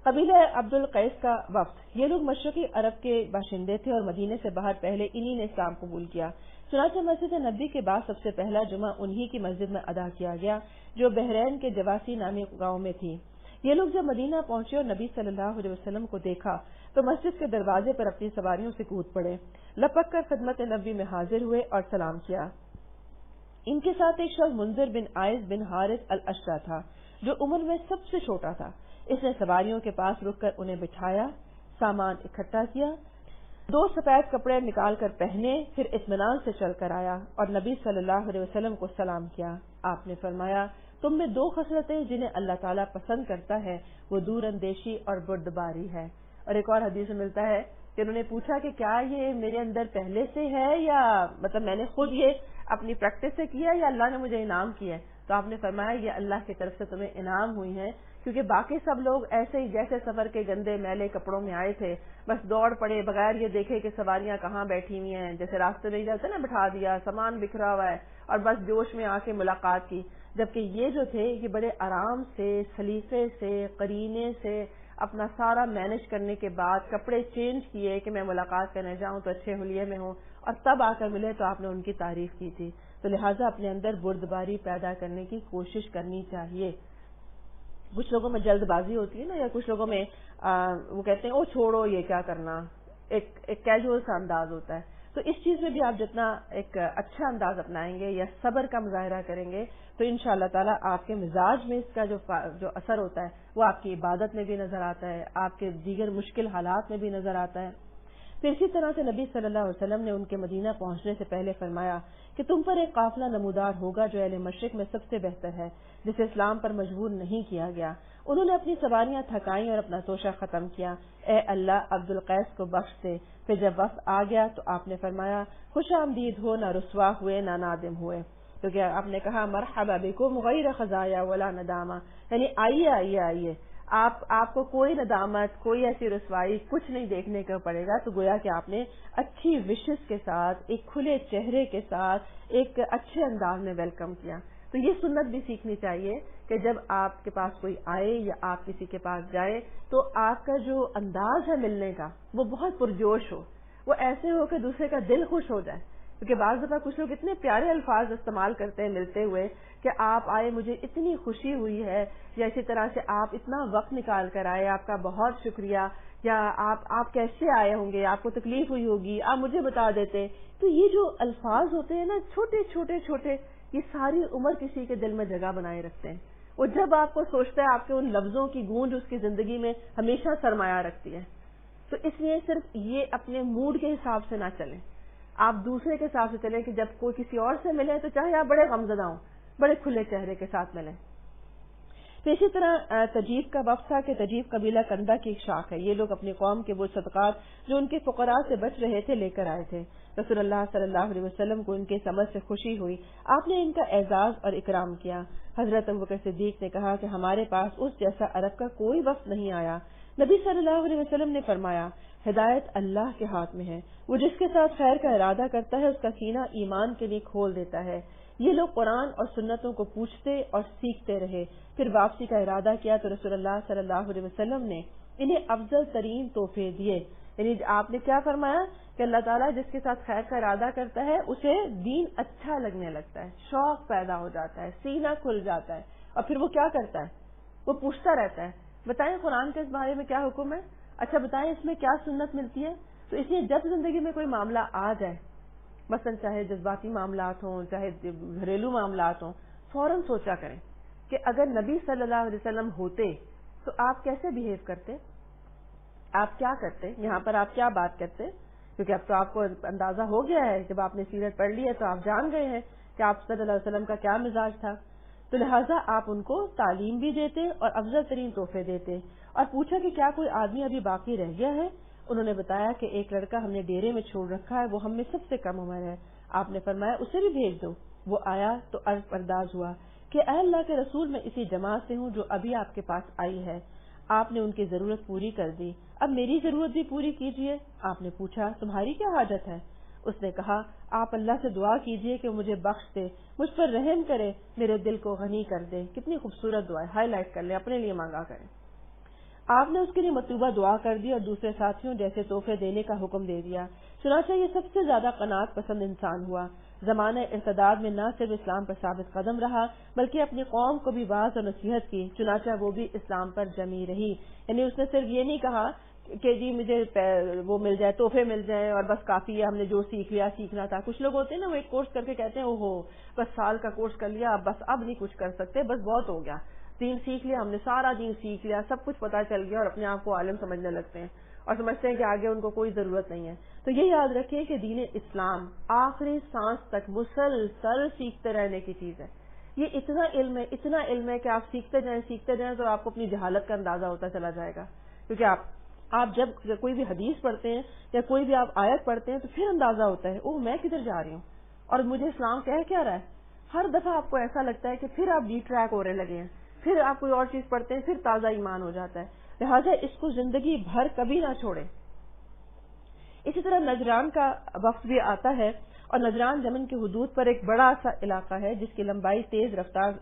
قبیلہ عبد القیس کا وفد، یہ لوگ مشرقی عرب کے باشندے تھے اور مدینے سے باہر پہلے انہی نے اسلام قبول کیا، چنانچہ مسجد نبی کے بعد سب سے پہلا جمعہ انہی کی مسجد میں ادا کیا گیا جو بحرین کے جواسی نامی گاؤں میں تھی۔ یہ لوگ جب مدینہ پہنچے اور نبی صلی اللہ علیہ وسلم کو دیکھا تو مسجد کے دروازے پر اپنی سواریوں سے کود پڑے، لپک کر خدمت نبی میں حاضر ہوئے اور سلام کیا۔ ان کے ساتھ ایک شخص منذر بن عائز بن حارث الاشرا تھا جو عمر میں سب سے چھوٹا تھا، اس نے سواریوں کے پاس رک کر انہیں بٹھایا، سامان اکٹھا کیا، 2 سفید کپڑے نکال کر پہنے، پھر اطمینان سے چل کر آیا اور نبی صلی اللہ علیہ وسلم کو سلام کیا۔ آپ نے فرمایا، تم میں 2 خصلتیں جنہیں اللہ تعالیٰ پسند کرتا ہے وہ دور اندیشی اور بردباری ہے۔ اور ایک اور حدیث میں ملتا ہے کہ انہوں نے پوچھا کہ کیا یہ میرے اندر پہلے سے ہے یا مطلب میں نے خود یہ اپنی پریکٹس سے کیا یا اللہ نے مجھے انعام کیا ہے؟ تو آپ نے فرمایا یہ اللہ کی طرف سے تمہیں انعام ہوئی ہیں، کیونکہ باقی سب لوگ ایسے ہی جیسے سفر کے گندے میلے کپڑوں میں آئے تھے، بس دوڑ پڑے بغیر یہ دیکھے کہ سواریاں کہاں بیٹھی ہوئی ہیں، جیسے راستے میں جاتے نا بٹھا دیا، سامان بکھرا ہوا ہے اور بس جوش میں آ کے ملاقات کی، جبکہ یہ جو تھے یہ بڑے آرام سے، سلیقے سے، قرینے سے اپنا سارا مینج کرنے کے بعد کپڑے چینج کیے کہ میں ملاقات کرنے جاؤں تو اچھے حلیے میں ہوں، اور تب آ کر ملے تو آپ نے ان کی تعریف کی تھی۔ تو لہٰذا اپنے اندر بردباری پیدا کرنے کی کوشش کرنی چاہیے۔ کچھ لوگوں میں جلد بازی ہوتی ہے نا، یا کچھ لوگوں میں وہ کہتے ہیں او چھوڑو یہ کیا کرنا، ایک کیجول سا انداز ہوتا ہے، تو اس چیز میں بھی آپ جتنا ایک اچھا انداز اپنائیں گے یا صبر کا مظاہرہ کریں گے تو انشاءاللہ تعالیٰ آپ کے مزاج میں اس کا جو اثر ہوتا ہے وہ آپ کی عبادت میں بھی نظر آتا ہے، آپ کے دیگر مشکل حالات میں بھی نظر آتا ہے۔ پھر اسی طرح سے نبی صلی اللہ علیہ وسلم نے ان کے مدینہ پہنچنے سے پہلے فرمایا کہ تم پر ایک قافلہ نمودار ہوگا جو اہل مشرق میں سب سے بہتر ہے، جسے اسلام پر مجبور نہیں کیا گیا۔ انہوں نے اپنی سواریاں تھکائیں اور اپنا توشہ ختم کیا، اے اللہ عبد القیس کو بخش دے۔ پھر جب وقت آ گیا تو آپ نے فرمایا خوش آمدید ہو، نہ رسوا ہوئے نہ نادم ہوئے، کیونکہ آپ نے کہا مرحبا بکم غیر خزایا ولا ندامہ، یعنی آئیے آئیے آئیے، آپ کو کوئی ندامت، کوئی ایسی رسوائی کچھ نہیں دیکھنے کو پڑے گا۔ تو گویا کہ آپ نے اچھی وشز کے ساتھ، ایک کھلے چہرے کے ساتھ، ایک اچھے انداز میں ویلکم کیا۔ تو یہ سنت بھی سیکھنی چاہیے کہ جب آپ کے پاس کوئی آئے یا آپ کسی کے پاس جائے تو آپ کا جو انداز ہے ملنے کا وہ بہت پرجوش ہو، وہ ایسے ہو کہ دوسرے کا دل خوش ہو جائے، کیونکہ بعض دفعہ کچھ لوگ اتنے پیارے الفاظ استعمال کرتے ہیں ملتے ہوئے کہ آپ آئے مجھے اتنی خوشی ہوئی ہے، یا اسی طرح سے آپ اتنا وقت نکال کر آئے، آپ کا بہت شکریہ، یا آپ کیسے آئے ہوں گے، آپ کو تکلیف ہوئی ہوگی، آپ مجھے بتا دیتے. تو یہ جو الفاظ ہوتے ہیں نا، چھوٹے چھوٹے چھوٹے، یہ ساری عمر کسی کے دل میں جگہ بنائے رکھتے ہیں. وہ جب آپ کو سوچتا ہے آپ کے ان لفظوں کی گونج اس کی زندگی میں ہمیشہ سرمایہ رکھتی ہے. تو اس لیے صرف یہ اپنے موڈ کے حساب سے نہ چلیں، آپ دوسرے کے حساب سے چلیں کہ جب کوئی کسی اور سے ملے تو چاہے آپ بڑے غمزدہ ہوں، بڑے کھلے چہرے کے ساتھ ملیں. تو اسی طرح تجیب کا وقت تھا کہ تجیب قبیلہ کندہ کی ایک شاخ ہے. یہ لوگ اپنی قوم کے وہ صدقات جو ان کے فقراء سے بچ رہے تھے لے کر آئے تھے. رسول اللہ صلی اللہ علیہ وسلم کو ان کے سمجھ سے خوشی ہوئی. آپ نے ان کا اعزاز اور اکرام کیا. حضرت ابوبکر صدیق نے کہا کہ ہمارے پاس اس جیسا عرب کا کوئی وقت نہیں آیا. نبی صلی اللہ علیہ وسلم نے فرمایا، ہدایت اللہ کے ہاتھ میں ہے، وہ جس کے ساتھ خیر کا ارادہ کرتا ہے اس کا سینہ ایمان کے لیے کھول دیتا ہے. یہ لوگ قرآن اور سنتوں کو پوچھتے اور سیکھتے رہے، پھر واپسی کا ارادہ کیا تو رسول اللہ صلی اللہ علیہ وسلم نے انہیں افضل ترین تحفے دیے. یعنی آپ نے کیا فرمایا کہ اللہ تعالیٰ جس کے ساتھ خیر کا ارادہ کرتا ہے اسے دین اچھا لگنے لگتا ہے، شوق پیدا ہو جاتا ہے، سینہ کھل جاتا ہے، اور پھر وہ کیا کرتا ہے، وہ پوچھتا رہتا ہے بتائیں قرآن کے اس بارے میں کیا حکم ہے، اچھا بتائیں اس میں کیا سنت ملتی ہے. تو اس لیے جب زندگی میں کوئی معاملہ آ جائے، مثلا چاہے جذباتی معاملات ہوں، چاہے گھریلو معاملات ہوں، فوراً سوچا کریں کہ اگر نبی صلی اللہ علیہ وسلم ہوتے تو آپ کیسے بہیو کرتے، آپ کیا کرتے، یہاں پر آپ کیا بات کرتے. کیونکہ اب تو آپ کو اندازہ ہو گیا ہے، جب آپ نے سیرت پڑھ لی ہے تو آپ جان گئے ہیں کہ آپ صلی اللہ علیہ وسلم کا کیا مزاج تھا. تو لہٰذا آپ ان کو تعلیم بھی دیتے اور افضل ترین تحفے دیتے. اور پوچھا کہ کیا کوئی آدمی ابھی باقی رہ گیا ہے. انہوں نے بتایا کہ ایک لڑکا ہم نے ڈیرے میں چھوڑ رکھا ہے، وہ ہم میں سب سے کم عمر ہے. آپ نے فرمایا اسے بھی بھیج دو. وہ آیا تو عرض پرداز ہوا کہ اے اللہ کے رسول، میں اسی جماعت سے ہوں جو ابھی آپ کے پاس آئی ہے. آپ نے ان کی ضرورت پوری کر دی، اب میری ضرورت بھی پوری کیجیے. آپ نے پوچھا تمہاری کیا حاجت ہے. اس نے کہا آپ اللہ سے دعا کیجیے کہ مجھے بخش دے، مجھ پر رحم کرے، میرے دل کو غنی کر دے. کتنی خوبصورت دعا ہے، ہائی لائٹ کر لیں، اپنے لیے مانگا کریں. آپ نے اس کے لیے مطلوبہ دعا کر دی اور دوسرے ساتھیوں جیسے تحفے دینے کا حکم دے دیا. چنانچہ یہ سب سے زیادہ قناعت پسند انسان ہوا. زمانہ ارتداد میں نہ صرف اسلام پر ثابت قدم رہا بلکہ اپنی قوم کو بھی واعظ اور نصیحت کی. چنانچہ وہ بھی اسلام پر جمی رہی. یعنی اس نے صرف یہ نہیں کہا کہ جی مجھے وہ مل جائے، تحفے مل جائیں اور بس کافی ہے، ہم نے جو سیکھ لیا سیکھنا تھا. کچھ لوگ ہوتے ہیں نا، وہ ایک کورس کر کے کہتے ہیں اوہو بس سال کا کورس کر لیا، بس اب نہیں کچھ کر سکتے، بس بہت ہو گیا، دین سیکھ لیا، ہم نے سارا دین سیکھ لیا، سب کچھ پتا چل گیا، اور اپنے آپ کو عالم سمجھنے لگتے ہیں اور سمجھتے ہیں کہ آگے ان کو کوئی ضرورت نہیں ہے. تو یہ یاد رکھیں کہ دین اسلام آخری سانس تک مسلسل سیکھتے رہنے کی چیز ہے. یہ اتنا علم ہے کہ آپ سیکھتے جائیں تو آپ کو اپنی جہالت کا اندازہ ہوتا چلا جائے گا. کیونکہ آپ جب کوئی بھی حدیث پڑھتے ہیں یا کوئی بھی آپ آیت پڑھتے ہیں تو پھر اندازہ ہوتا ہے اوہ میں کدھر جا رہی ہوں اور مجھے اسلام کہہ کیا رہا ہے. ہر دفعہ آپ کو ایسا لگتا ہے کہ پھر آپ ڈی ٹریک ہونے لگے ہیں، پھر آپ کوئی اور چیز پڑھتے ہیں، پھر تازہ ایمان ہو جاتا ہے. لہٰذا اس کو زندگی بھر کبھی نہ چھوڑیں. اسی طرح نجران کا وقت بھی آتا ہے، اور نجران یمن کی حدود پر ایک بڑا سا علاقہ ہے جس کی لمبائی تیز رفتار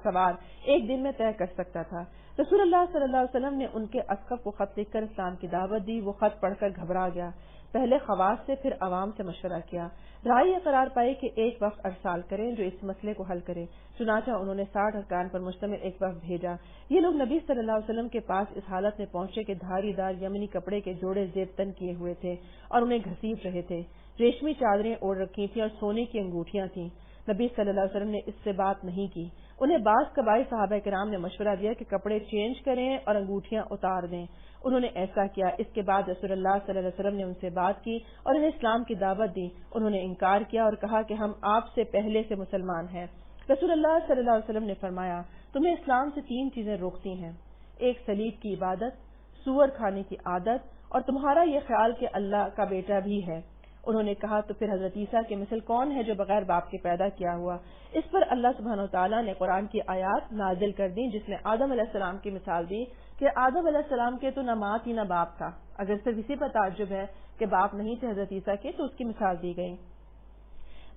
سوار ایک دن میں طے کر سکتا تھا. رسول اللہ صلی اللہ علیہ وسلم نے ان کے اسقف کو خط لکھ کر اسلام کی دعوت دی. وہ خط پڑھ کر گھبرا گیا، پہلے خواص سے پھر عوام سے مشورہ کیا. رائے یہ قرار پائی کہ ایک وقت ارسال کریں جو اس مسئلے کو حل کرے. چنانچہ انہوں نے 60 ارکان پر مشتمل ایک وقت بھیجا. یہ لوگ نبی صلی اللہ علیہ وسلم کے پاس اس حالت میں پہنچے کہ دھاری دار یمنی کپڑے کے جوڑے زیب تن کیے ہوئے تھے اور انہیں گھسیٹ رہے تھے. ریشمی چادریں اوڑھ رکھی تھیں اور سونے کی انگوٹھیاں تھیں. نبی صلی اللہ علیہ وسلم نے اس سے بات نہیں کی. انہیں بعض قبائلی صحابہ کرام نے مشورہ دیا کہ کپڑے چینج کریں اور انگوٹھیاں اتار دیں. انہوں نے ایسا کیا. اس کے بعد رسول اللہ صلی اللہ علیہ وسلم نے ان سے بات کی اور انہیں اسلام کی دعوت دی. انہوں نے انکار کیا اور کہا کہ ہم آپ سے پہلے سے مسلمان ہیں. رسول اللہ صلی اللہ علیہ وسلم نے فرمایا تمہیں اسلام سے 3 چیزیں روکتی ہیں، ایک صلیب کی عبادت، سور کھانے کی عادت اور تمہارا یہ خیال کہ اللہ کا بیٹا بھی ہے. انہوں نے کہا تو پھر حضرت عیسیٰ کی مثل کون ہے جو بغیر باپ کے پیدا کیا ہوا. اس پر اللہ سبحانہ وتعالیٰ نے قرآن کی آیات نازل کر دی جس میں آدم علیہ السلام کی مثال دی کہ آدم علیہ السلام کے تو نہ ماں تھی نہ باپ تھا. اگر صرف اسی پر تعجب ہے کہ باپ نہیں تھے حضرت عیسیٰ کے تو اس کی مثال دی گئی.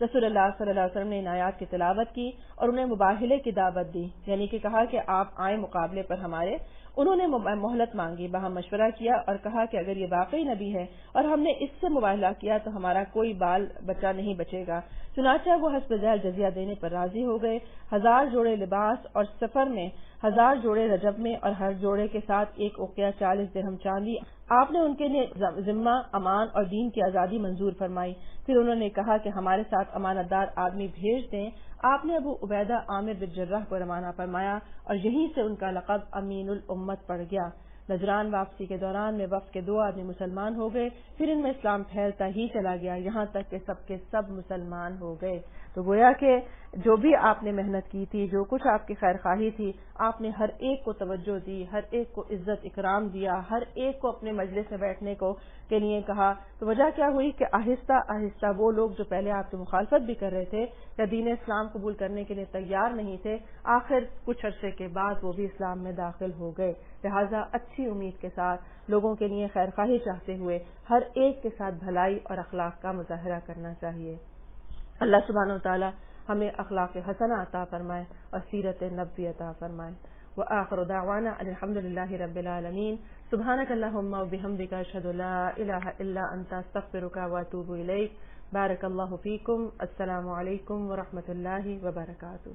رسول اللہ صلی اللہ علیہ وسلم نے ان آیات کی تلاوت کی اور انہیں مباہلے کی دعوت دی، یعنی کہ کہا کہ آپ آئیں مقابلے پر ہمارے. انہوں نے مہلت مانگی، باہم مشورہ کیا اور کہا کہ اگر یہ واقعی نبی ہے اور ہم نے اس سے مباہلہ کیا تو ہمارا کوئی بال بچہ نہیں بچے گا۔ چنانچہ وہ حسب ذیل جزیہ دینے پر راضی ہو گئے۔ 1000 جوڑے لباس اور سفر میں 1000 جوڑے رجب میں، اور ہر جوڑے کے ساتھ ایک اوقیہ 40 درہم چاندی۔ آپ نے ان کے لیے ذمہ، امان اور دین کی آزادی منظور فرمائی۔ پھر انہوں نے کہا کہ ہمارے ساتھ امانت دار آدمی بھیج دیں۔ آپ نے ابو عبیدہ عامر بن جراح کو روانہ فرمایا اور یہیں سے ان کا لقب امین الامت پڑ گیا۔ نجران واپسی کے دوران میں وفد کے 2 آدمی مسلمان ہو گئے، پھر ان میں اسلام پھیلتا ہی چلا گیا یہاں تک کہ سب کے سب مسلمان ہو گئے۔ تو گویا کہ جو بھی آپ نے محنت کی تھی، جو کچھ آپ کی خیر خواہی تھی، آپ نے ہر ایک کو توجہ دی، ہر ایک کو عزت اکرام دیا، ہر ایک کو اپنے مجلس میں بیٹھنے کو کے لیے کہا۔ تو وجہ کیا ہوئی کہ آہستہ آہستہ وہ لوگ جو پہلے آپ کی مخالفت بھی کر رہے تھے یا دین اسلام قبول کرنے کے لیے تیار نہیں تھے، آخر کچھ عرصے کے بعد وہ بھی اسلام میں داخل ہو گئے۔ لہٰذا اچھی امید کے ساتھ لوگوں کے لیے خیر خواہی چاہتے ہوئے ہر ایک کے ساتھ بھلائی اور اخلاق کا مظاہرہ کرنا چاہیے۔ اللہ سبحانہ وتعالی ہمیں اخلاق حسنہ عطا فرمائے اور سیرت نبوی عطا فرمائے۔ وآخر دعوانا الحمد للہ رب العالمین۔ سبحانک اللہم وبحمدک اشہد ان لا الہ الا انت استغفرک واتوب الیک۔ بارک اللہ فیکم۔ السلام علیکم ورحمۃ اللہ وبرکاتہ۔